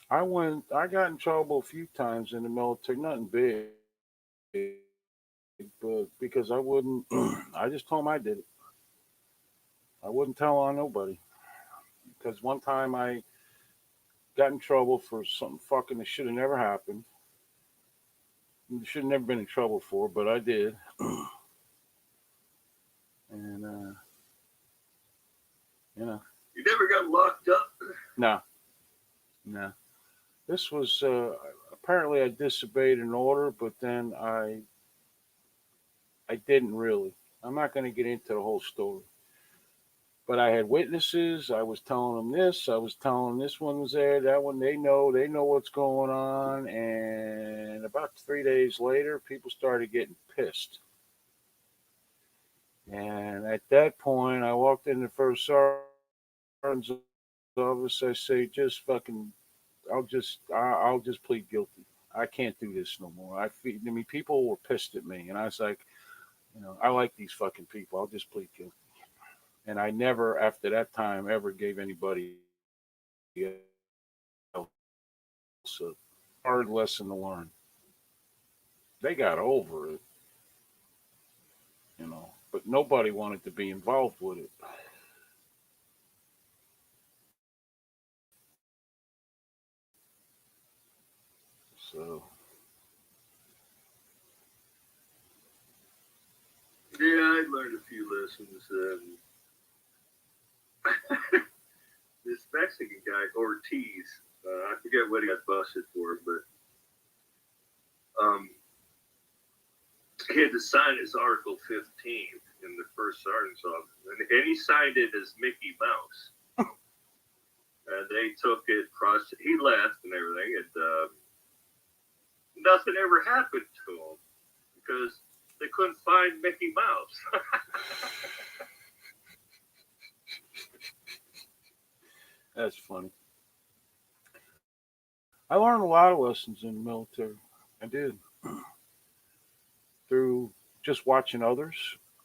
I got in trouble a few times in the military, nothing big, but because I wouldn't, I just told them I did it. I wouldn't tell on nobody. because one time I got in trouble for something fucking that should have never happened. Should have never been in trouble for, but I did. And you know, You never got locked up. no. This was apparently I disobeyed an order, but then I didn't really. I'm not going to get into the whole story. But I had witnesses. I was telling them this. I was telling them this one was there, that one. They know what's going on. And about 3 days later, people started getting pissed. And at that point, I walked in the first sergeant's office. I say, just fucking, I'll just plead guilty. I can't do this no more. I mean, people were pissed at me, and I was like, I like these fucking people. I'll just plead guilty. And I never, after that time, ever gave anybody else a hard lesson to learn. They got over it, but nobody wanted to be involved with it. So. Yeah, I learned a few lessons. This Mexican guy, Ortiz, I forget what he got busted for, but he had to sign his Article 15 in the first sergeant's office, and he signed it as Mickey Mouse. And they took it, he left and everything, and nothing ever happened to him because they couldn't find Mickey Mouse. That's funny. I learned a lot of lessons in the military. I did. Through just watching others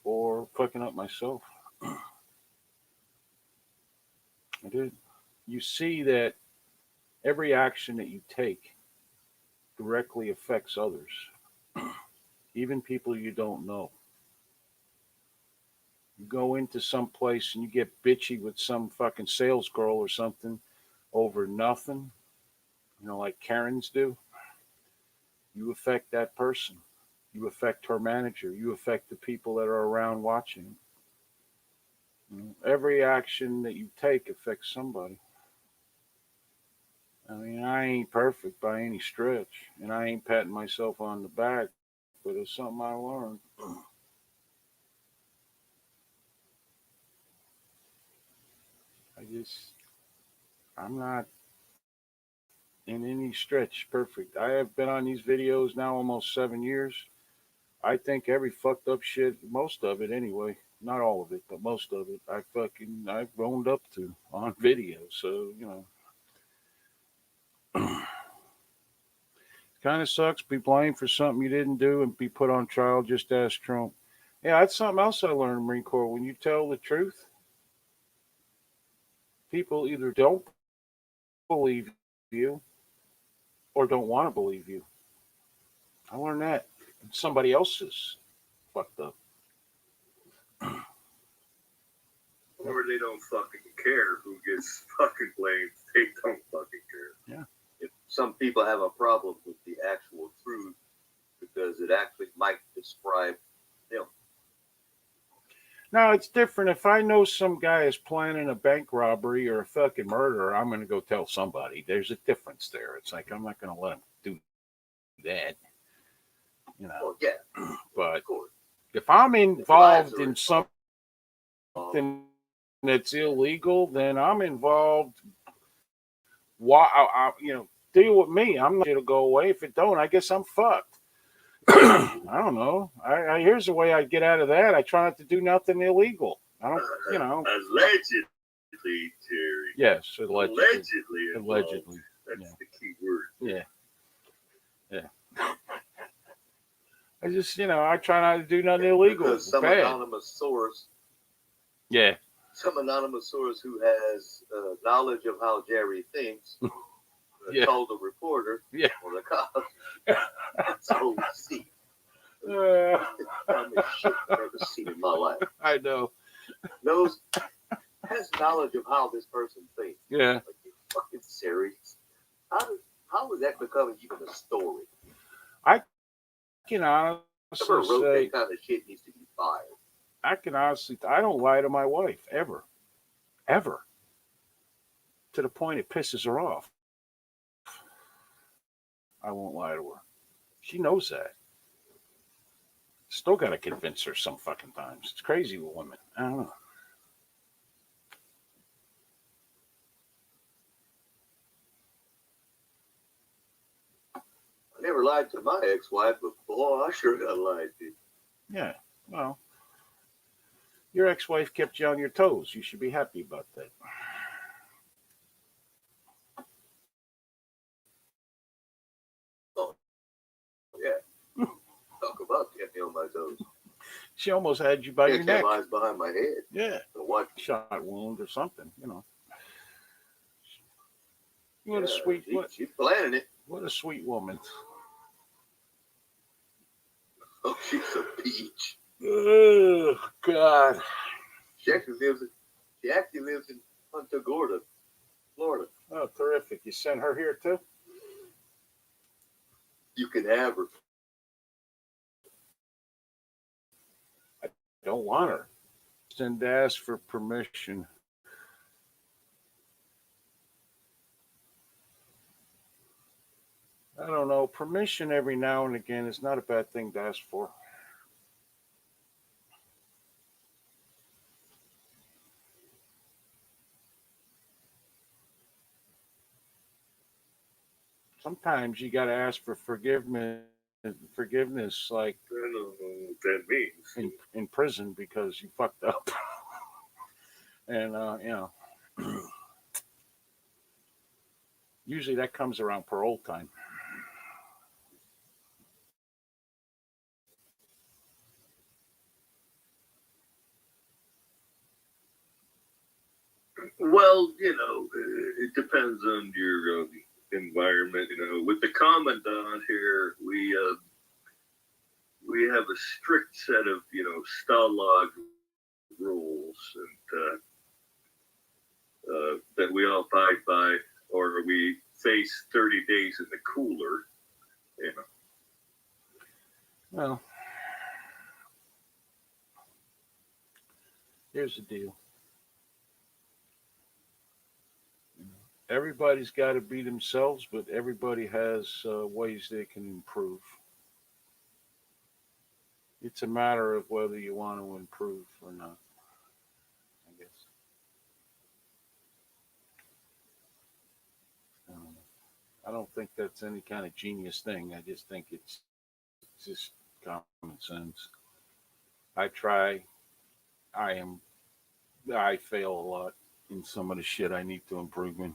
or fucking up myself. I did. You see that every action that you take directly affects others, even people you don't know. You go into some place and you get bitchy with some fucking sales girl or something over nothing, like Karens do. You affect that person. You affect her manager. You affect the people that are around watching. Every action that you take affects somebody. I mean, I ain't perfect by any stretch, and I ain't patting myself on the back, but it's something I learned. I'm not in any stretch perfect. I have been on these videos now almost 7 years. I think every fucked up shit, most of it anyway, not all of it, but most of it, I've owned up to on video. So, kind of sucks. Be blamed for something you didn't do and be put on trial. Just ask Trump. Yeah, that's something else I learned in the Marine Corps. When you tell the truth, people either don't believe you or don't want to believe you. I learned that. Somebody else is fucked up. Or they don't fucking care who gets fucking blamed. They don't fucking care. Yeah. If some people have a problem with the actual truth because it actually might describe them. No, it's different. If I know some guy is planning a bank robbery or a fucking murder, I'm going to go tell somebody. There's a difference there. It's like, I'm not going to let him do that. Well, yeah. But if I'm involved in something that's illegal, then I'm involved. Why, deal with me. I'm not going to go away. If it don't, I guess I'm fucked. I don't know. Here's the way I get out of that. I try not to do nothing illegal. I don't, Allegedly, Terry. Yes, allegedly. Allegedly. That's the key word. Yeah. I just, I try not to do nothing illegal. Because some anonymous source. Yeah. Some anonymous source who has knowledge of how Jerry thinks told the reporter or the cops. That's all we see. I mean, shit I've never seen in my life. I know. Has knowledge of how this person thinks. Yeah. Like, you fucking serious? How was that becoming even a story? I can honestly Whoever wrote say, that kind of shit needs to be fired. I don't lie to my wife ever, ever, to the point it pisses her off. I won't lie to her. She knows that. Still got to convince her some fucking times. It's crazy with women. I don't know. I never lied to my ex-wife, but boy, I sure got lied to. Yeah. Well, your ex-wife kept you on your toes. You should be happy about that. Oh, yeah. Talk about getting me on my toes. She almost had you by Yeah, your neck. kept eyes behind my head. Yeah. And what? Shot wound or something, you know. What Yeah, a sweet she planning it. what a sweet woman. Oh, she's a peach. Oh God. She actually lives in Punta Gorda, Florida. Oh, terrific. You sent her here too? You can have her. Don't want her. Send ask for permission. I don't know. Permission every now and again is not a bad thing to ask for. Sometimes you got to ask for forgiveness. Forgiveness, like I don't know what that means. in prison because you fucked up, and usually that comes around parole time. Well, it depends on your environment. With the commandant here, we have a strict set of Stalag rules and that we all abide by, or we face 30 days in the cooler. You know, Well, here's the deal. Everybody's got to be themselves, but everybody has ways they can improve. It's a matter of whether you want to improve or not, I guess. Um, I don't think that's any kind of genius thing. I just think it's just common sense. I try. I am. I fail a lot in some of the shit I need to improve in.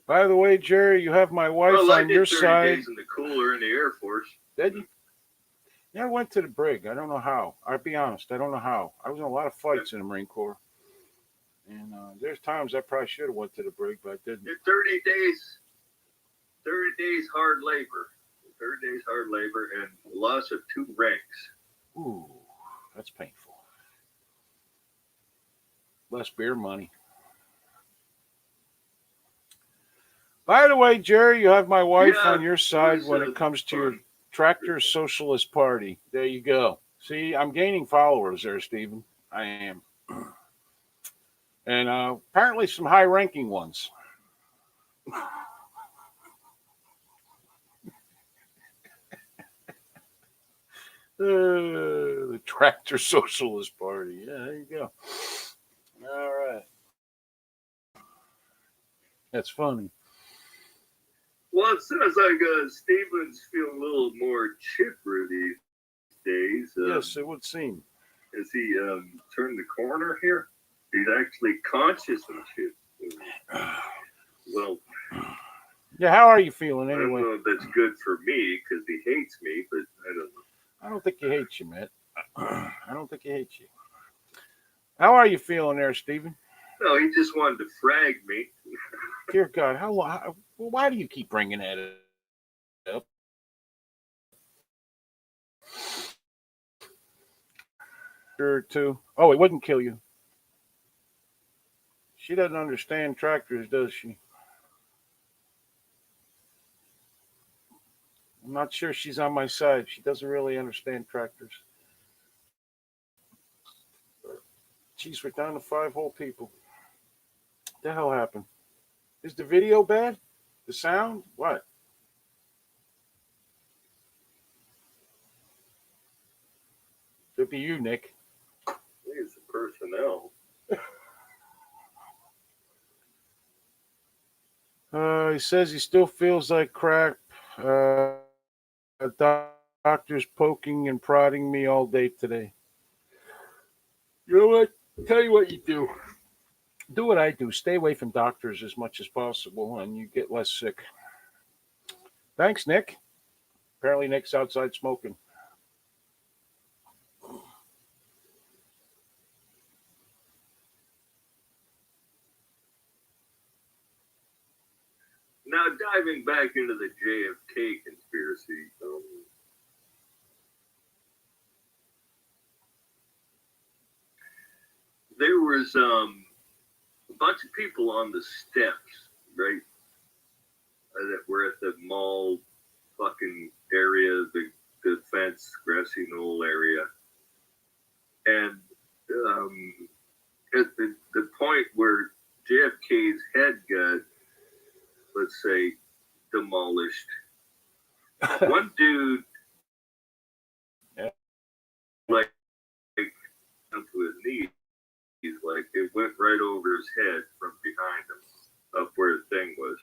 By the way, Jerry, you have my wife well, I on did your 30 side. days in the cooler in the Air Force. Did you? Yeah, I went to the brig. I don't know how. I'll be honest. I don't know how. I was in a lot of fights in the Marine Corps, and there's times I probably should have went to the brig, but I didn't. 30 days, 30 days hard labor, 30 days hard labor, and loss of 2 ranks. Ooh, that's painful. Less beer money. By the way, Jerry, you have my wife Yeah, on your side was, when it comes to your fun. Tractor Socialist Party. There you go. See, I'm gaining followers there, Stephen. I am. And apparently some high ranking ones. The Tractor Socialist Party. Yeah, there you go. All right. That's funny. Well, it sounds like Steven's feeling a little more chipper these days. Yes, it would seem. Has he turned the corner here? He's actually conscious of shit. Well, Yeah, how are you feeling I don't anyway? know if that's good for me because he hates me, but I don't know. I don't think he hates you, Matt. I don't think he hates you. How are you feeling there, Stephen? No, he just wanted to frag me. Dear God, why do you keep bringing that up? Or two. Oh, it wouldn't kill you. She doesn't understand tractors, does she? I'm not sure she's on my side. She doesn't really understand tractors. Jeez, we're down to 5 whole people. What the hell happened? Is the video bad? The sound? What? Could be you, Nick. I think it's the personnel. He says he still feels like crap. Doctor's poking and prodding me all day today. You know what? Tell you what you do. Do what I do. Stay away from doctors as much as possible, and you get less sick. Thanks, Nick. Apparently, Nick's outside smoking. Now, diving back into the JFK conspiracy, there was a bunch of people on the steps, right, that were at the mall fucking area, the fence, grassy knoll area. And at the point where JFK's head got, let's say, demolished, one dude, Yeah. like, down to his knees, like, it went right over his head from behind him, up where the thing was.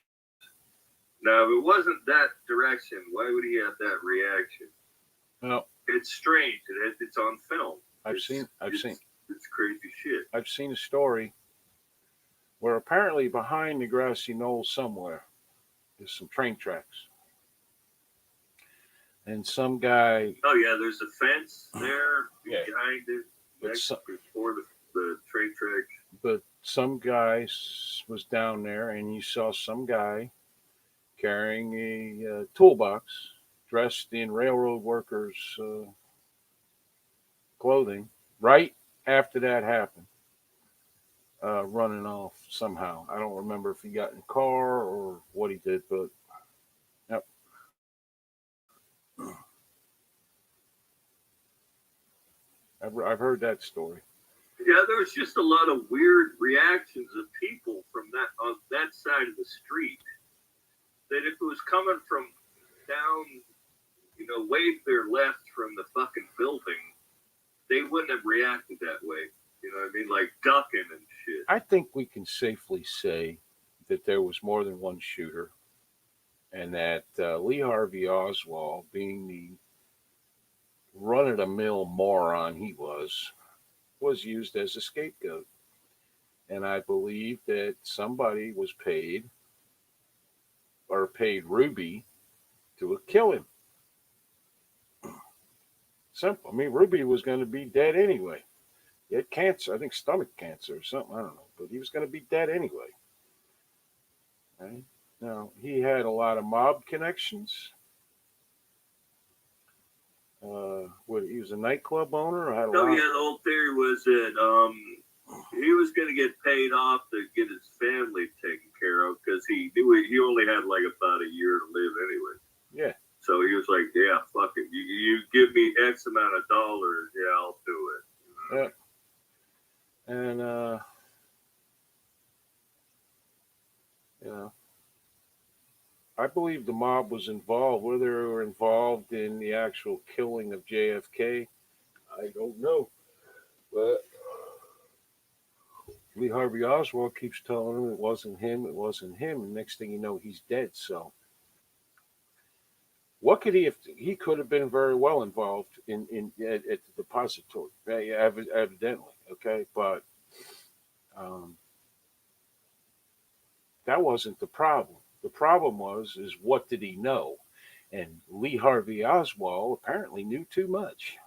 Now, if it wasn't that direction, why would he have that reaction? Well, It's strange. It's on film. I've It's seen It's crazy shit. I've seen a story where apparently behind the grassy knoll somewhere there's some train tracks, and some guy. Oh yeah, there's a fence there Yeah. behind it, But next so- before the train tracks. But some guy was down there, and you saw some guy carrying a toolbox, dressed in railroad workers' clothing. Right after that happened, running off somehow. I don't remember if he got in a car or what he did, but yep. I've heard that story. Yeah, there was just a lot of weird reactions of people from that on that side of the street. That if it was coming from down, way to their left from the fucking building, they wouldn't have reacted that way. You know what I mean? Like ducking and shit. I think we can safely say that there was more than one shooter, and that Lee Harvey Oswald, being the run-of-the-mill moron he was used as a scapegoat. And I believe that somebody was paid Ruby to kill him. Simple. I mean, Ruby was going to be dead anyway. He had cancer, I think stomach cancer or something, I don't know. But he was going to be dead anyway. Right? Now, he had a lot of mob connections. He was a nightclub owner. Had a Oh lot yeah, the whole theory was that he was going to get paid off to get his family taken care of because he knew he only had like about a year to live anyway. Yeah. So he was like, "Yeah, fuck it. You give me X amount of dollars, yeah, I'll do it." Yeah. And I believe the mob was involved. Whether they were involved in the actual killing of JFK, I don't know. But Lee Harvey Oswald keeps telling him it wasn't him, and next thing you know, he's dead. So, what could he have? He could have been very well involved at the depository, evidently. Okay, but that wasn't the problem. The problem is what did he know? And Lee Harvey Oswald apparently knew too much.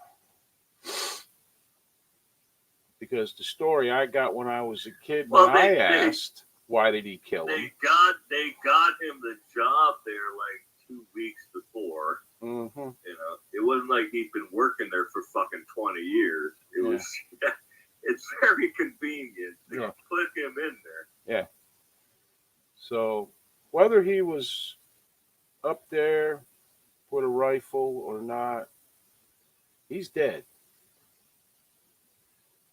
Because the story I got when I was a kid, when I asked why did he kill him, They got him the job there like 2 weeks before. Mm-hmm. You know, it wasn't like he'd been working there for fucking 20 years. It was, it's very convenient to put him in there. Yeah. So whether he was up there with a rifle or not, he's dead.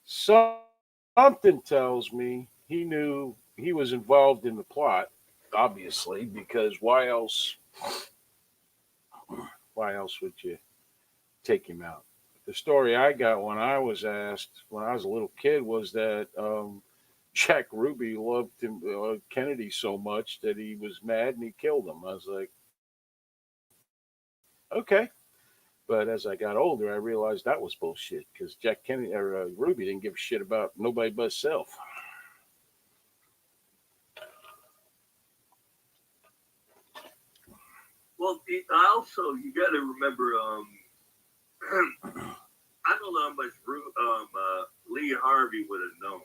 Something tells me he knew he was involved in the plot, obviously, because why else? Why else would you take him out? The story I got when I was asked when I was a little kid was that Jack Ruby loved him, Kennedy so much that he was mad and he killed him. I was like, okay. But as I got older, I realized that was bullshit because Jack Kennedy or Ruby didn't give a shit about nobody but himself. Well, also, you got to remember, I don't know how much Lee Harvey would have known.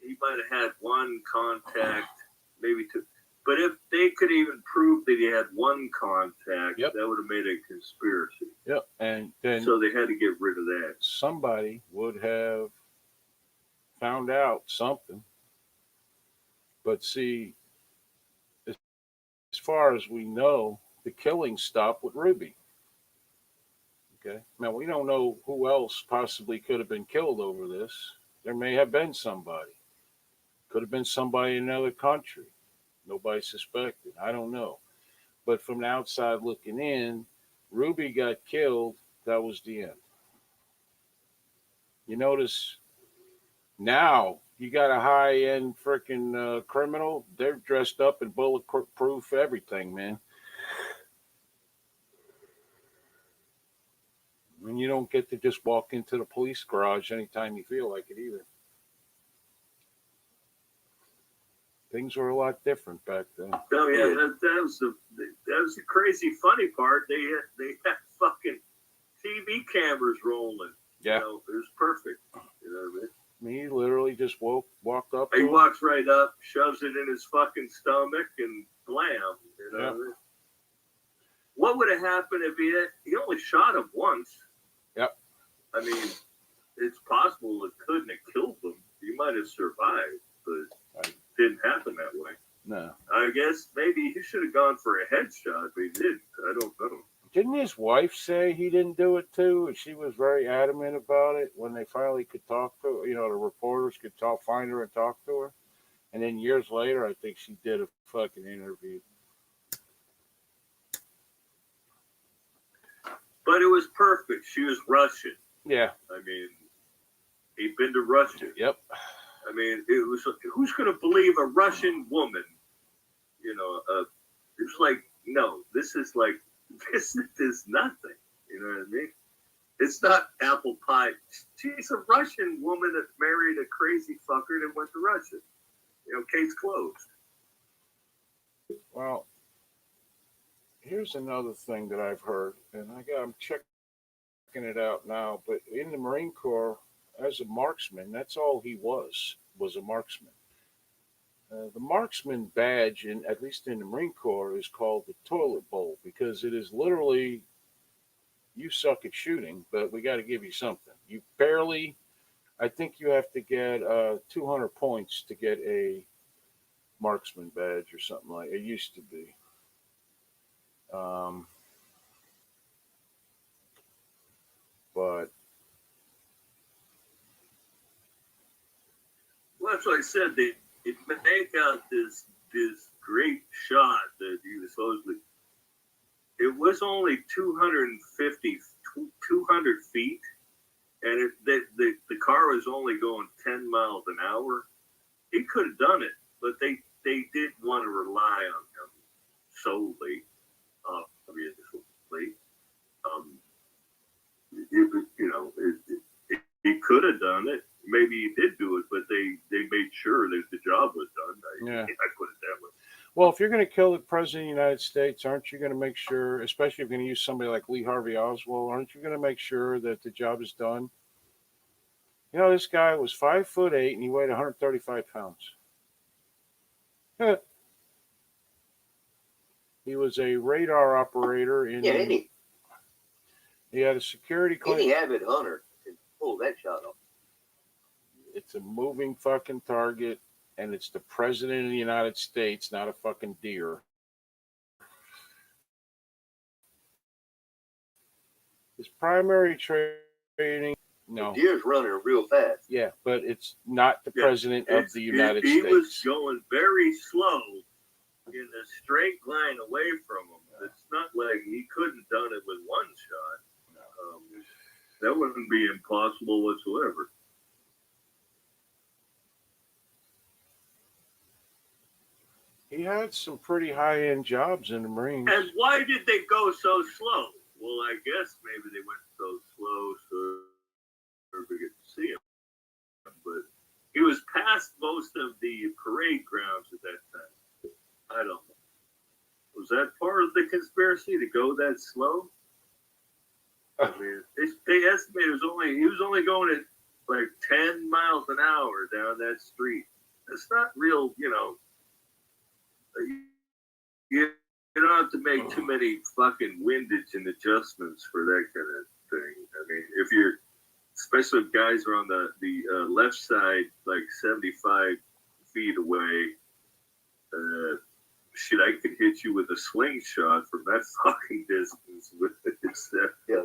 He might have had one contact, maybe two. But if they could even prove that he had one contact, that would have made a conspiracy. Yep. And then so they had to get rid of that. Somebody would have found out something. But see, as far as we know, the killing stopped with Ruby. Okay. Now we don't know who else possibly could have been killed over this. There may have been somebody. Could have been somebody in another country. Nobody suspected. I don't know. But from the outside looking in, Ruby got killed. That was the end. You notice now you got a high-end freaking criminal. They're dressed up in bulletproof everything, man. And you don't get to just walk into the police garage anytime you feel like it either. Things were a lot different back then. Oh yeah, that was the crazy funny part. They had fucking TV cameras rolling. Yeah, you know, it was perfect. You know what I mean? He literally just walked up. He walks right up, shoves it in his fucking stomach, and blam. You know what I mean? What would have happened if he only shot him once? Yep. I mean, it's possible it couldn't have killed him. He might have survived, but it didn't happen that way. No. I guess maybe he should have gone for a headshot, but he didn't. I don't know. Didn't his wife say he didn't do it too? And she was very adamant about it when they finally could talk to her. You know, the reporters could find her and talk to her. And then years later, I think she did a fucking interview. But it was perfect. She was Russian. Yeah. I mean, he'd been to Russia. Yep. I mean, it was. Who's going to believe a Russian woman? You know, it's like, no, this is nothing. You know what I mean? It's not apple pie. She's a Russian woman that married a crazy fucker that went to Russia. You know, case closed. Well, here's another thing that I've heard, and I'm checking it out now. But in the Marine Corps, as a marksman, that's all he was a marksman. The marksman badge, at least in the Marine Corps, is called the toilet bowl because it is literally, you suck at shooting, but we got to give you something. You barely, I think you have to get 200 points to get a marksman badge or something like it used to be. But well, that's what I said. They make out this great shot that he was supposedly. It was only 200 feet, and the car was only going 10 miles an hour. He could have done it, but they didn't want to rely on him solely. Obviously, he could have done it. Maybe he did do it, but they made sure that the job was done. I put it that way. Well, if you're going to kill the president of the United States, aren't you going to make sure, especially if you're going to use somebody like Lee Harvey Oswald, aren't you going to make sure that the job is done? You know, this guy was 5'8" and he weighed 135 pounds. He was a radar operator in. Yeah, He had a security Any clearance. avid hunter can pull that shot off. It's a moving fucking target, and it's the president of the United States, not a fucking deer. His primary training, no, Deer's running real fast. yeah, but it's not the Yeah, president of the United he States. was going very slow in a straight line away from him. It's not like he couldn't done it with one shot. That wouldn't be impossible whatsoever. He had some pretty high-end jobs in the Marines. And why did they go so slow? Well, I guess maybe they went so slow so we could see him. But he was past most of the parade grounds at that time. I don't know. Was that part of the conspiracy to go that slow? I mean, they estimated he was only going at like 10 miles an hour down that street. That's not real, you know. You don't have to make too many fucking windage and adjustments for that kind of thing. I mean, if you're, especially if guys are on the left side, like 75 feet away, shit, I could hit you with a slingshot from that fucking distance with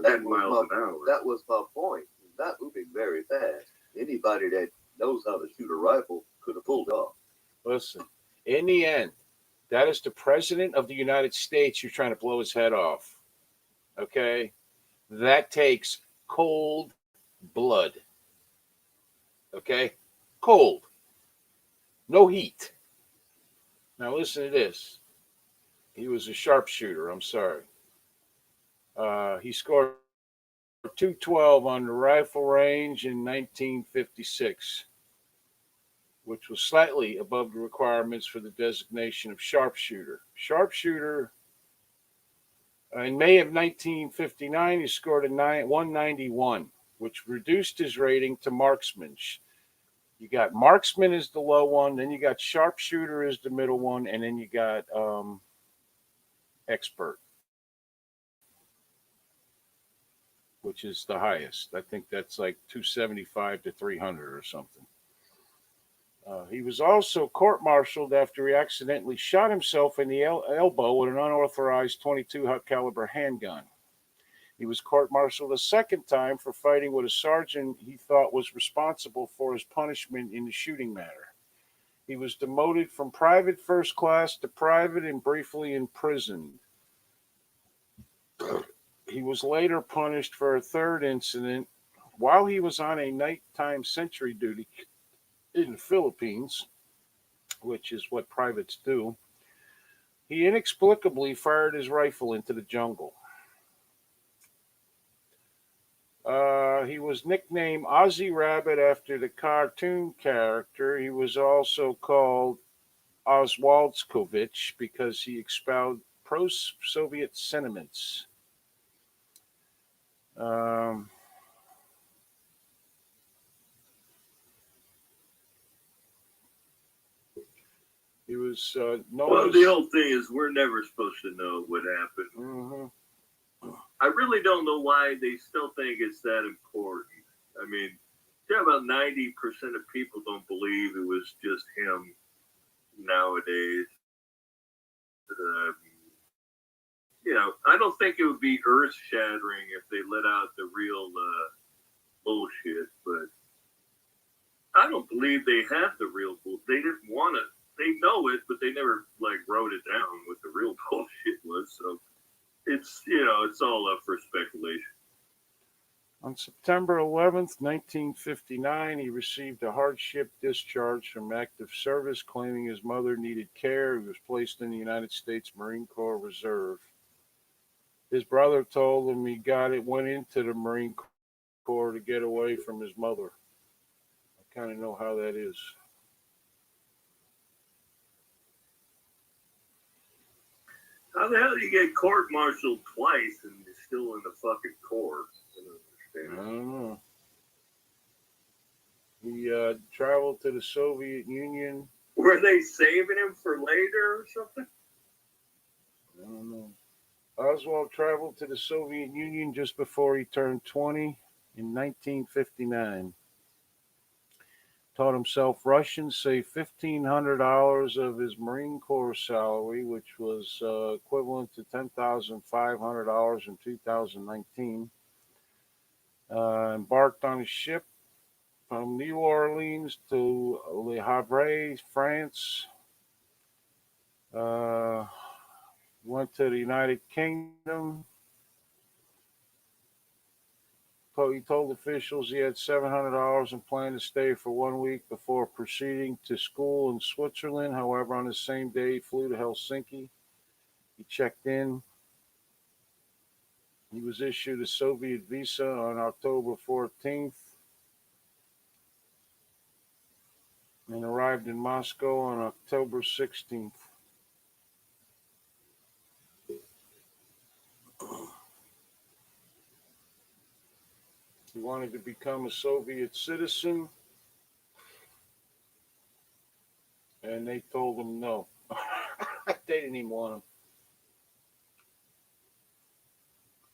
10 miles an hour. That was my point. He's not moving very fast. Anybody that knows how to shoot a rifle could have pulled off. Listen, in the end, that is the president of the United States you're trying to blow his head off. Okay? That takes cold blood. Okay? Cold. No heat. Now listen to this. He was a sharpshooter. I'm sorry. He scored 212 on the rifle range in 1956, which was slightly above the requirements for the designation of sharpshooter. Sharpshooter, in May of 1959, he scored a 191, which reduced his rating to marksman. You got marksman as the low one, then you got sharpshooter as the middle one, and then you got expert, which is the highest. I think that's like 275 to 300 or something. He was also court-martialed after he accidentally shot himself in the elbow with an unauthorized .22 caliber handgun. He was court-martialed a second time for fighting with a sergeant he thought was responsible for his punishment in the shooting matter. He was demoted from private first class to private and briefly imprisoned. He was later punished for a third incident while he was on a nighttime sentry duty in the Philippines, which is what privates do. He inexplicably fired his rifle into the jungle. He was nicknamed Ozzy Rabbit after the cartoon character. He was also called Oswaldkovich because he espoused pro-Soviet sentiments. He was known Well, as... the whole thing is we're never supposed to know what happened. Mm-hmm. I really don't know why they still think it's that important. I mean, yeah, about 90% of people don't believe it was just him nowadays. You know, I don't think it would be earth-shattering if they let out the real bullshit, but I don't believe they have the real bullshit. They didn't want it. They know it, but they never, like, wrote it down what the real bullshit was, so it's, you know, it's all up for speculation. On September 11th, 1959, he received a hardship discharge from active service, claiming his mother needed care. He was placed in the United States Marine Corps Reserve. His brother told him he went into the Marine Corps to get away from his mother. I kind of know how that is. How the hell do you get court-martialed twice and you're still in the fucking Corps? I don't know. He traveled to the Soviet Union. Were they saving him for later or something? I don't know. Oswald traveled to the Soviet Union just before he turned 20 in 1959. Taught himself Russian, saved $1,500 of his Marine Corps salary, which was equivalent to $10,500 in 2019. Embarked on a ship from New Orleans to Le Havre, France. Went to the United Kingdom. He told officials he had $700 and planned to stay for 1 week before proceeding to school in Switzerland. However, on the same day, he flew to Helsinki. He checked in. He was issued a Soviet visa on October 14th and arrived in Moscow on October 16th. He wanted to become a Soviet citizen, and they told him no. They didn't even want him.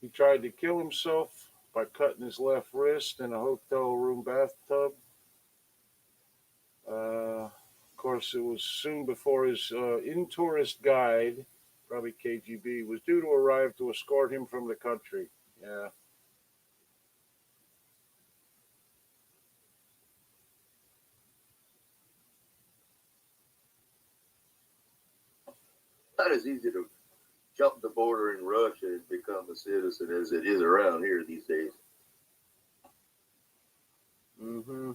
He tried to kill himself by cutting his left wrist in a hotel room bathtub. Of course, it was soon before his in-tourist guide, probably KGB, was due to arrive to escort him from the country. Yeah. Not as easy to jump the border in Russia and become a citizen as it is around here these days. Mm-hmm.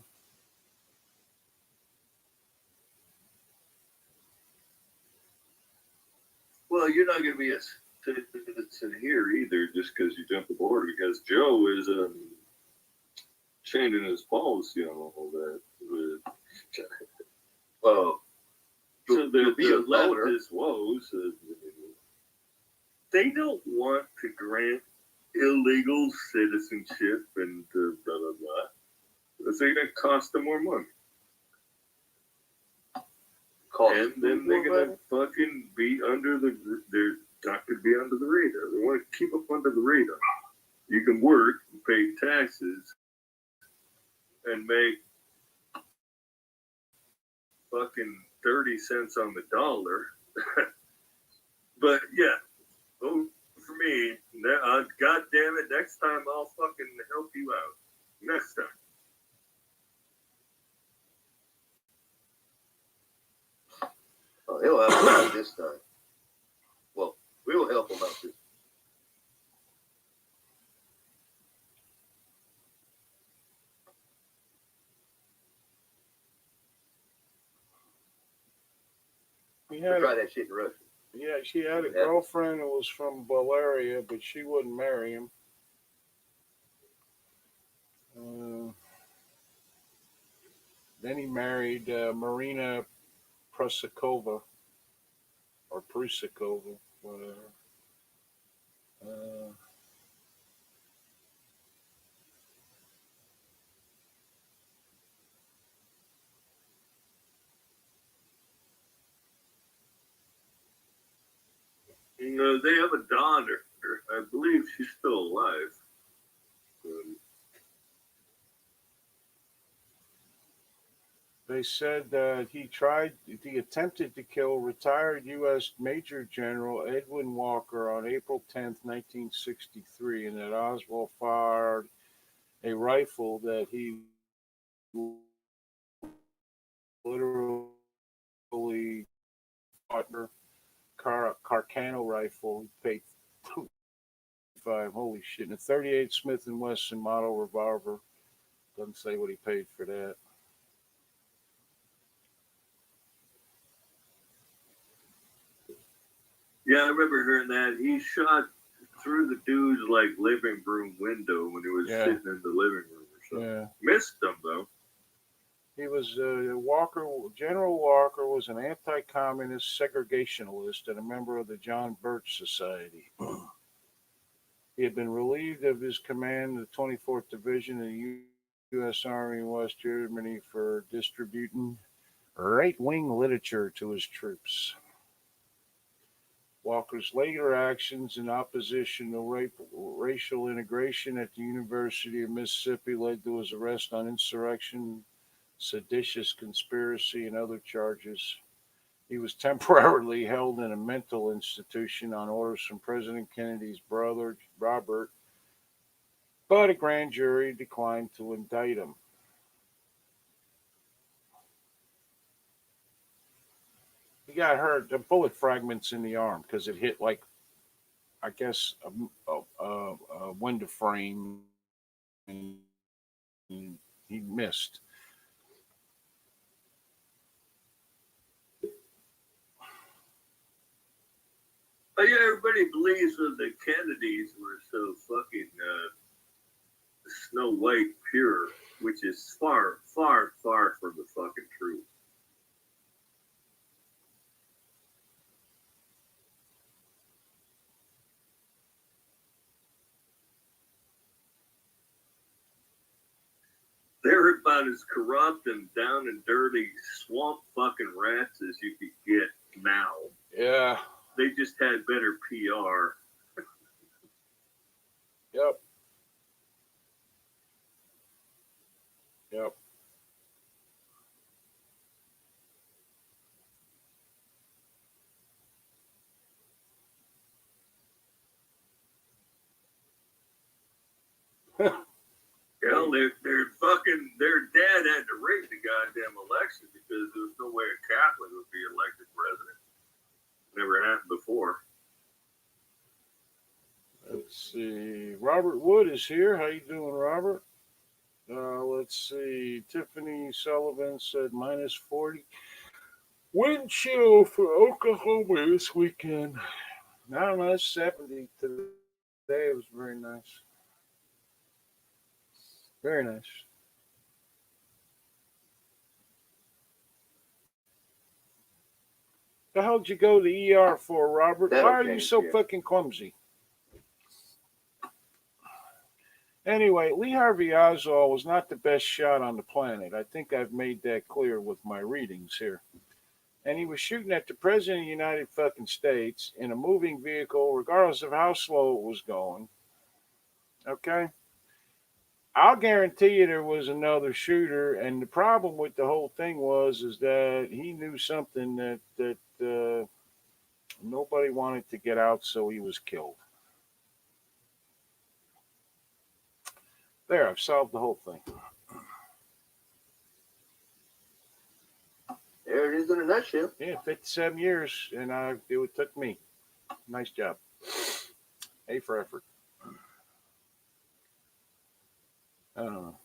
Well, you're not going to be a citizen here either just because you jump the border, because Joe is changing his policy on all that. Well, So to be a the voter, leftist woes, they don't want to grant illegal citizenship and blah, blah, blah. It's going to cost them more money. And then they're going to fucking be under they're not going to be under the radar. They want to keep up under the radar. You can work and pay taxes and make fucking 30 cents on the dollar. But yeah, vote for me. God damn it, next time I'll fucking help you out. Next time. Oh, he'll help him out this time. Well, we will help him out this time. Try that shit in Russia. Yeah, she had a girlfriend who was from Bulgaria, but she wouldn't marry him. Then he married Marina Prusakova, or Prusakova, whatever. They have a daughter. I believe she's still alive. They said that he attempted to kill retired U.S. Major General Edwin Walker on April 10th, 1963, and that Oswald fired a rifle that he literally partner Carcano rifle. He paid $5. Holy shit! And a .38 Smith & Wesson model revolver. Doesn't say what he paid for that. Yeah, I remember hearing that. He shot through the dude's like living room window when he was sitting in the living room or something. Yeah. Missed him though. He was Walker. General Walker was an anti-communist segregationalist and a member of the John Birch Society. He had been relieved of his command of the 24th Division of the U.S. Army in West Germany for distributing right-wing literature to his troops. Walker's later actions in opposition to racial integration at the University of Mississippi led to his arrest on insurrection, seditious conspiracy, and other charges. He was temporarily held in a mental institution on orders from President Kennedy's brother, Robert, but a grand jury declined to indict him. He got hurt, the bullet fragments in the arm, because it hit, like, I guess, a window frame, and he missed. Oh, yeah, everybody believes that the Kennedys were so fucking Snow White pure, which is far, far, far from the fucking truth. They're about as corrupt and down and dirty swamp fucking rats as you could get now. Yeah. They just had better PR. Yep. Yep. Hell, their dad had to rig the goddamn election because there was no way a Catholic would be elected president. Never happened before. Let's see. Robert Wood is here. How you doing, Robert? Let's see. Tiffany Sullivan said minus 40. Wind chill for Oklahoma this weekend. No, no, it's 70 today. It was very nice. Very nice. The hell did you go to the ER for, Robert? Why are you so fucking clumsy? Anyway, Lee Harvey Oswald was not the best shot on the planet. I think I've made that clear with my readings here. And he was shooting at the President of the United fucking States in a moving vehicle, regardless of how slow it was going. Okay? I'll guarantee you there was another shooter, and the problem with the whole thing is that he knew something that nobody wanted to get out, so he was killed. There, I've solved the whole thing. There it is in a nutshell. Yeah, 57 years, and it took me. Nice job. A for effort. I don't know.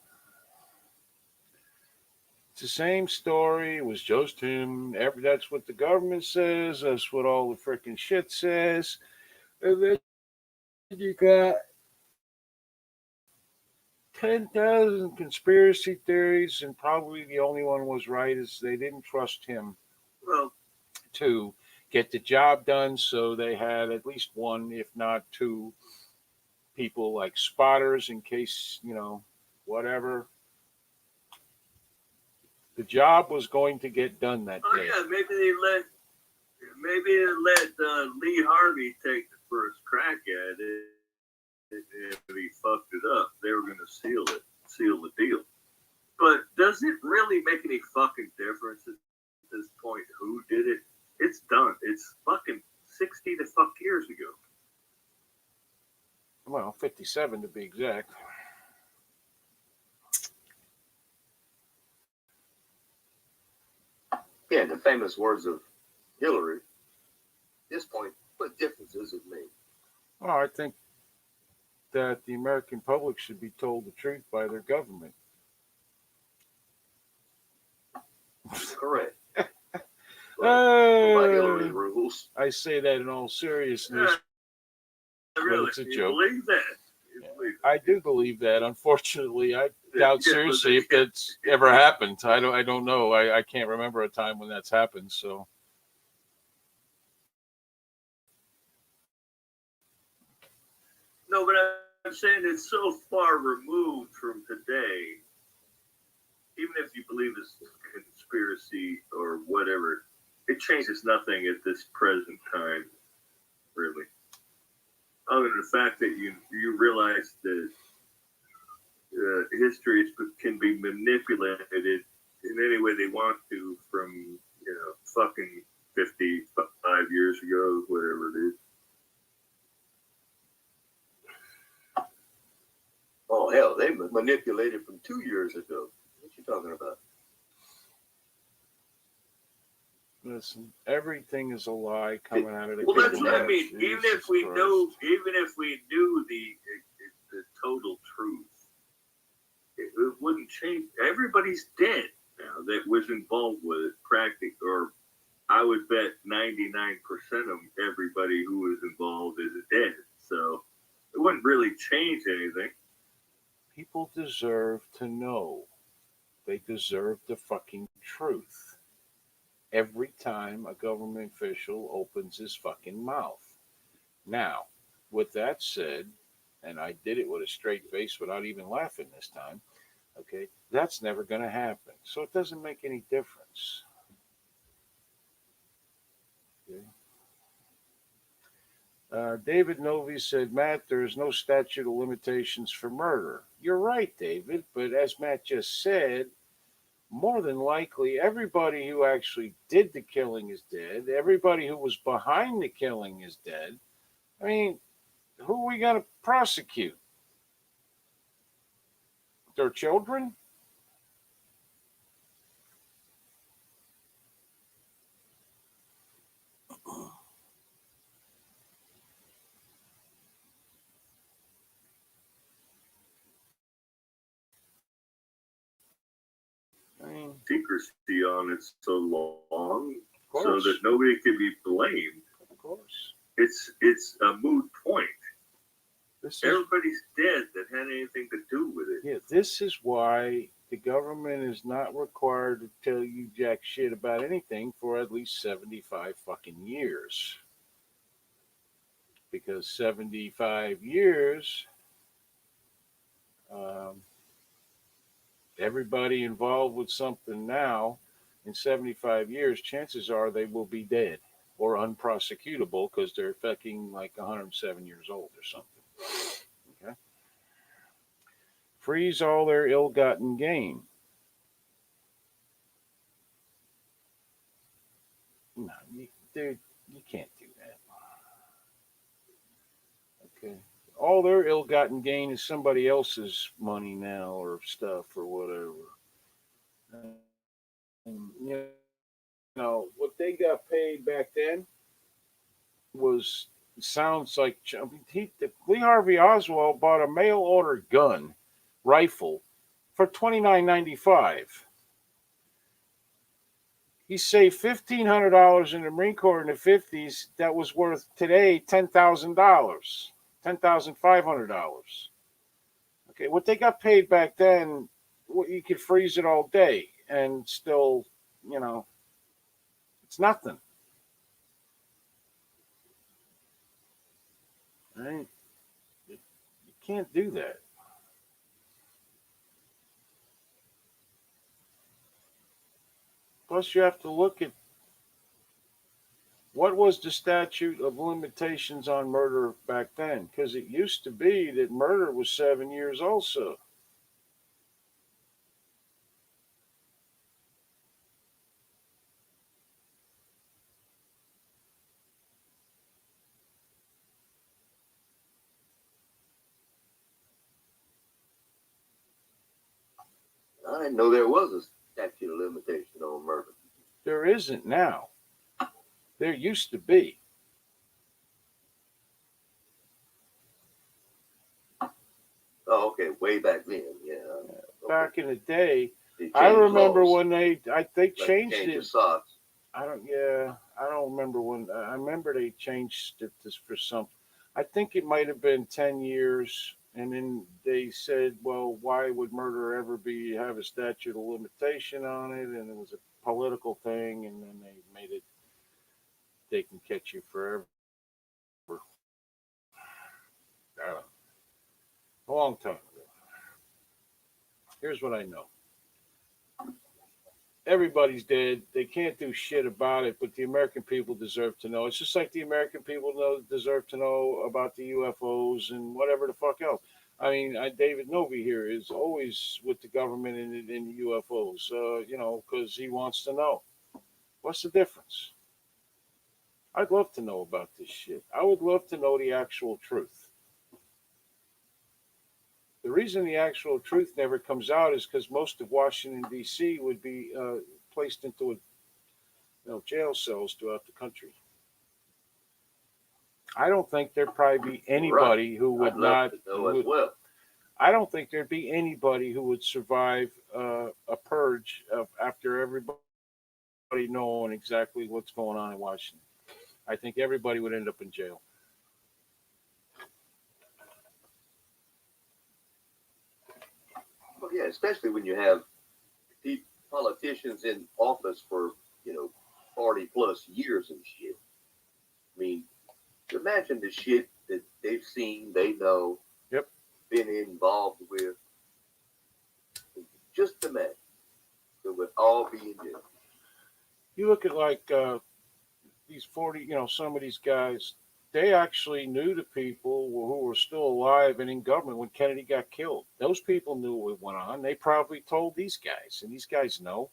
It's the same story. It was just him. That's what the government says. That's what all the freaking shit says. And then you got 10,000 conspiracy theories, and probably the only one was right is they didn't trust him to get the job done, so they had at least one, if not two, people like spotters in case, whatever. The job was going to get done that day. Oh yeah, maybe they let Lee Harvey take the first crack at it. If he fucked it up, they were going to seal the deal. But does it really make any fucking difference at this point who did it? It's done. It's fucking 60 to fuck years ago. Well, 57 to be exact. Yeah, the famous words of Hillary. At this point, what difference does it make? Well, I think that the American public should be told the truth by their government. Correct. By Hillary's rules. I say that in all seriousness. Really? It's a you joke. Believe that? I do believe that. Unfortunately, I doubt seriously if that's ever happened. I don't know. I can't remember a time when that's happened. So. No, but I'm saying it's so far removed from today. Even if you believe it's conspiracy or whatever, it changes nothing at this present time. other than the fact that you realize that history can be manipulated in any way they want to from fucking 55 years ago, whatever it is. Oh hell, they manipulated from 2 years ago. What you talking about? Listen, everything is a lie coming out of the Well, that's what I government. mean. Even Jesus if we Christ. knew the total truth, it wouldn't change. Everybody's dead now that was involved with it, practically, or I would bet 99% of everybody who was involved is dead. So it wouldn't really change anything. People deserve to know. They deserve the fucking truth. Every time a government official opens his fucking mouth. Now, with that said, and I did it with a straight face without even laughing this time, okay, that's never going to happen. So it doesn't make any difference. Okay. David Novi said, Matt, there is no statute of limitations for murder. You're right, David, but as Matt just said, more than likely, everybody who actually did the killing is dead. Everybody who was behind the killing is dead. I mean, who are we going to prosecute? Their children? I mean, Secrecy on it so long, of so course. that nobody could be blamed. Of course. It's a moot point. This is, Everybody's dead that had anything to do with it. yeah, this is why the government is not required to tell you jack shit about anything for at least 75 fucking years. Because 75 years, um, everybody involved with something now, in 75 years, chances are they will be dead or unprosecutable because they're fucking like 107 years old or something. Okay. Freeze all their ill-gotten gain. No, dude, you can't do that. Okay. All their ill-gotten gain is somebody else's money now or stuff or whatever. You know what they got paid back then was sounds like Lee Harvey Oswald bought a mail order gun rifle for $29.95. He saved $1,500 in the Marine Corps in the 50s. That was worth today $10,000, $10,500. Okay, what they got paid back then, you could freeze it all day and still, it's nothing. Right? You can't do that. Plus, you have to look at what was the statute of limitations on murder back then? Because it used to be that murder was 7 years also. I didn't know there was a statute of limitation on murder. There isn't now. There used to be. Oh, okay, way back then, yeah. Okay. Back in the day, They I changed remember laws, when they like changed change it. of socks. I don't remember when. I remember they changed it for something. I think it might have been 10 years, and then they said, "Well, why would murder ever have a statute of limitation on it?" And it was a political thing, and then they made it they can catch you forever. I don't know. A long time ago. Here's what I know. everybody's dead. They can't do shit about it, but the American people deserve to know. It's just like the American people deserve to know about the UFOs and whatever the fuck else. I mean, David Novy here is always with the government in the UFOs, because he wants to know. What's the difference? I'd love to know about this shit. I would love to know the actual truth. The reason the actual truth never comes out is because most of Washington, D.C. would be placed into jail cells throughout the country. I don't think there'd probably be anybody who would I'd love not. to know as well. I don't think there'd be anybody who would survive a purge after everybody knowing exactly what's going on in Washington. I think everybody would end up in jail. Well, yeah, especially when you have the politicians in office for 40 plus years and shit. I mean, imagine the shit that they've seen, they know, Yep, been involved with. Just imagine it would all be in jail. you look at like these 40, some of these guys. They actually knew the people who were still alive and in government when Kennedy got killed. Those people knew what went on. They probably told these guys, and these guys know.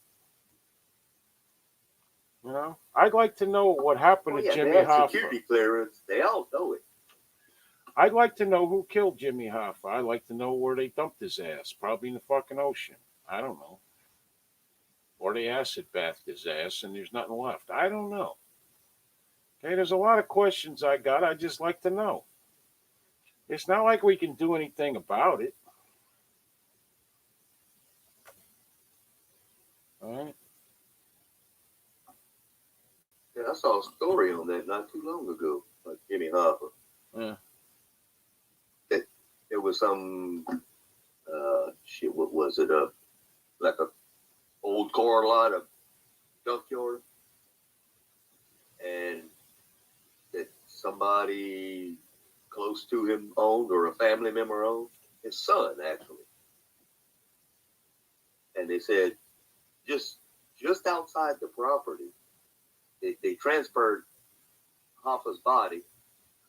I'd like to know what happened to Jimmy they had Hoffa. security clearance. They all know it. I'd like to know who killed Jimmy Hoffa. I'd like to know where they dumped his ass. Probably in the fucking ocean. I don't know. Or they acid bathed his ass and there's nothing left. I don't know. Okay, there's a lot of questions I got. I'd just like to know. It's not like we can do anything about it. All right. Yeah, I saw a story on that not too long ago, like Jimmy Hoffa. Yeah. It was some shit. What was it? Like a old car lot, a junkyard, and that somebody close to him owned, or a family member owned, his son actually. And they said just outside the property, they transferred Hoffa's body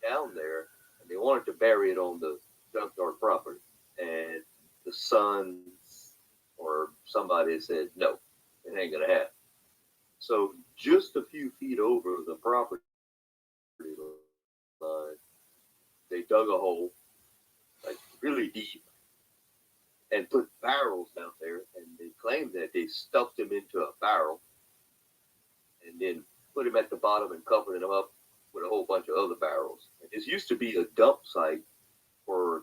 down there, and they wanted to bury it on the junkyard property. And the son or somebody said, no, it ain't gonna happen. So just a few feet over the property line, they dug a hole, like really deep, and put barrels down there, and they claimed that they stuffed him into a barrel and then put him at the bottom and covered him up with a whole bunch of other barrels. And this used to be a dump site for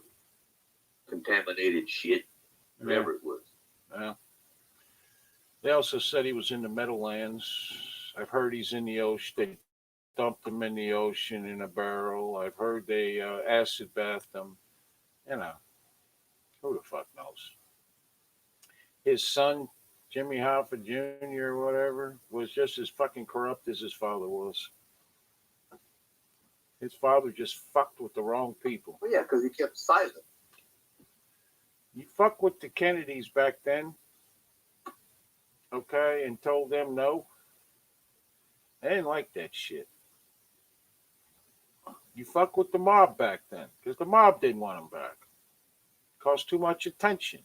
contaminated shit, whatever it was. Yeah. They also said he was in the Meadowlands. I've heard he's in the ocean. They dumped him in the ocean in a barrel. I've heard they acid bathed him. Who the fuck knows? His son, Jimmy Hoffa Jr. or whatever, was just as fucking corrupt as his father was. His father just fucked with the wrong people. Well, yeah, because he kept silent. You fuck with the Kennedys back then, okay, and told them no. They didn't like that shit. You fuck with the mob back then, because the mob didn't want him back. Caused too much attention.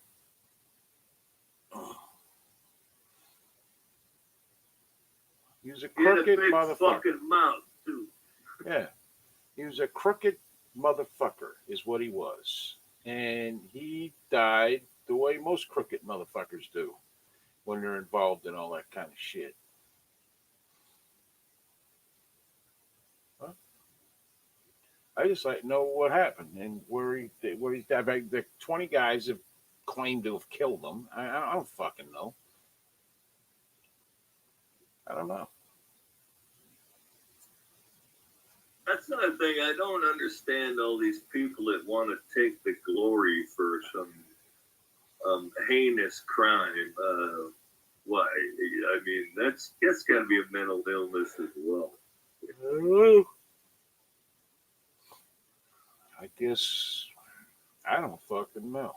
He was a crooked motherfucker. Fucking mouth, too. Yeah. He was a crooked motherfucker, is what he was. And he died the way most crooked motherfuckers do when they're involved in all that kind of shit. Huh? I just like to know what happened and where he died. The 20 guys have claimed to have killed him. I don't fucking know. I don't know. That's another thing. I don't understand all these people that want to take the glory for some heinous crime. Why? I mean, that's got to be a mental illness as well. I guess I don't fucking know.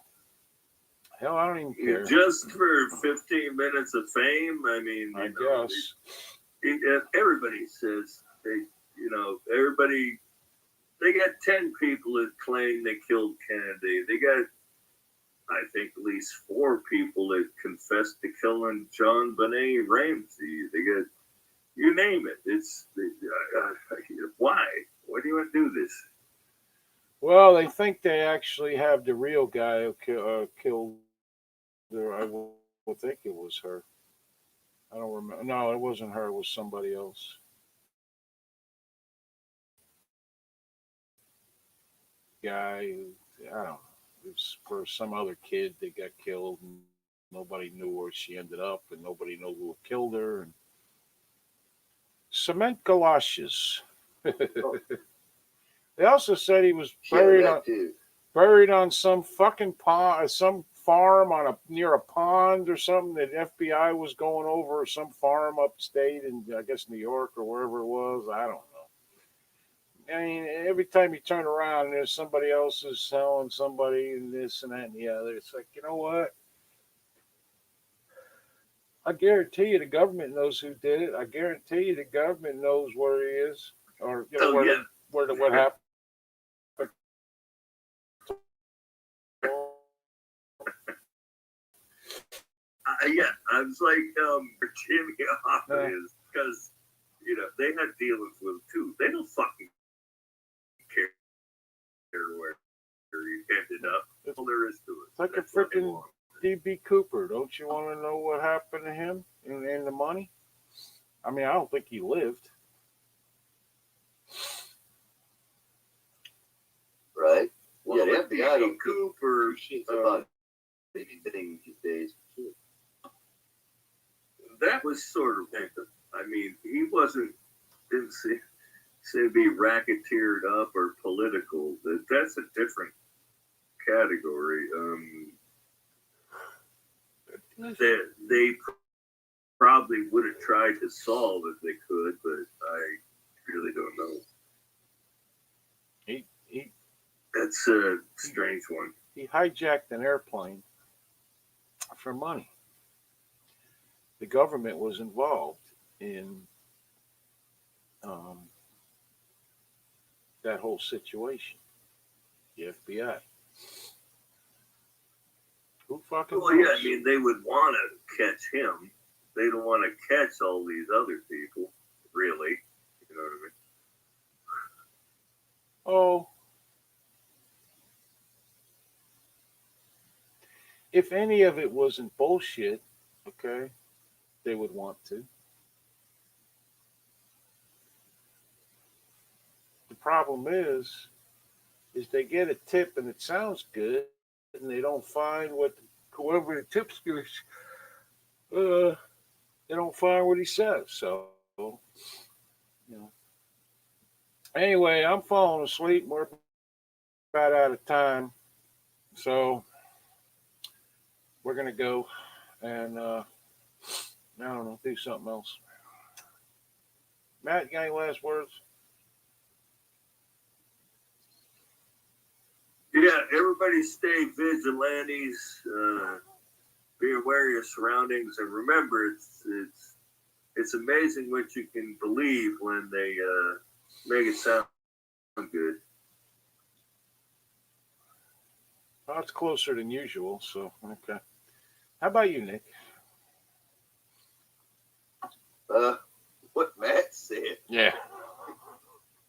Hell, I don't even care. Just for 15 minutes of fame, I mean, I you know, guess. everybody says everybody. They got 10 people that claim they killed Kennedy. They got, I think, at least 4 people that confessed to killing John Benet Ramsey. They got, you name it. It's why? Why do you want to do this? Well, they think they actually have the real guy who killed her. I would think it was her. I don't remember. No, it wasn't her. It was somebody else. Guy who, I don't know. It was for some other kid that got killed, and nobody knew where she ended up, and nobody knew who killed her. And cement galoshes. They also said he was buried on some fucking pond, some farm near a pond or something. That FBI was going over some farm upstate in, I guess, New York or wherever it was. I don't know. I mean, every time you turn around and there's somebody else is selling somebody and this and that and the other, it's like, you know what? I guarantee you the government knows who did it. I guarantee you the government knows where he is, or what happened. Yeah, I was like Virginia Hoffa is, because they had dealings with him too. They don't fucking care where he ended up. That's all there is to it. It's like a freaking D.B. Cooper. Don't you want to know what happened to him and the money? I mean, I don't think he lived. Right? Well, yeah, the FBI D.B. Cooper about anything these days. That was sort of, I mean, he didn't say be racketeered up or political. That's a different category. They probably would have tried to solve if they could, but I really don't know. That's a strange one. He hijacked an airplane for money. The government was involved in that whole situation. The FBI. Who fucking Well, yeah, I mean, they would want to catch him. They don't want to catch all these other people, really. You know what I mean? Oh. If any of it wasn't bullshit, okay, they would want to. The problem is they get a tip and it sounds good, and they don't find whoever the tip's gives. They don't find what he says. So, Anyway, I'm falling asleep. We're about out of time, so we're gonna go and I don't know, do something else. Matt, you got any last words? Yeah, everybody stay vigilantes. Be aware of your surroundings, and remember, it's amazing what you can believe when they make it sound good. Well, it's closer than usual, so okay. How about you, Nick? What Matt said. Yeah.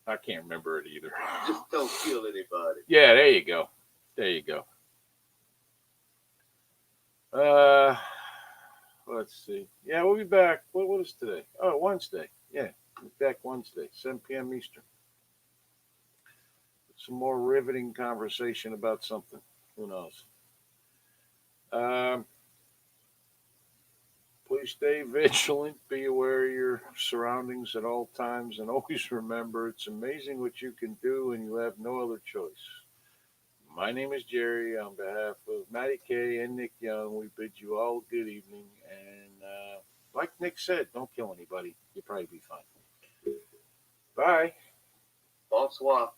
I can't remember it either. Just don't kill anybody. Yeah, there you go. Let's see. Yeah, we'll be back. What is today? Oh, Wednesday. Yeah, we'll be back Wednesday, 7 p.m. Eastern. Some more riveting conversation about something. Who knows? Please stay vigilant. Be aware of your surroundings at all times, and always remember it's amazing what you can do, and you have no other choice. My name is Jerry. On behalf of Matty K and Nick Young, we bid you all good evening. And like Nick said, don't kill anybody. You'll probably be fine. Bye. Bonsoir.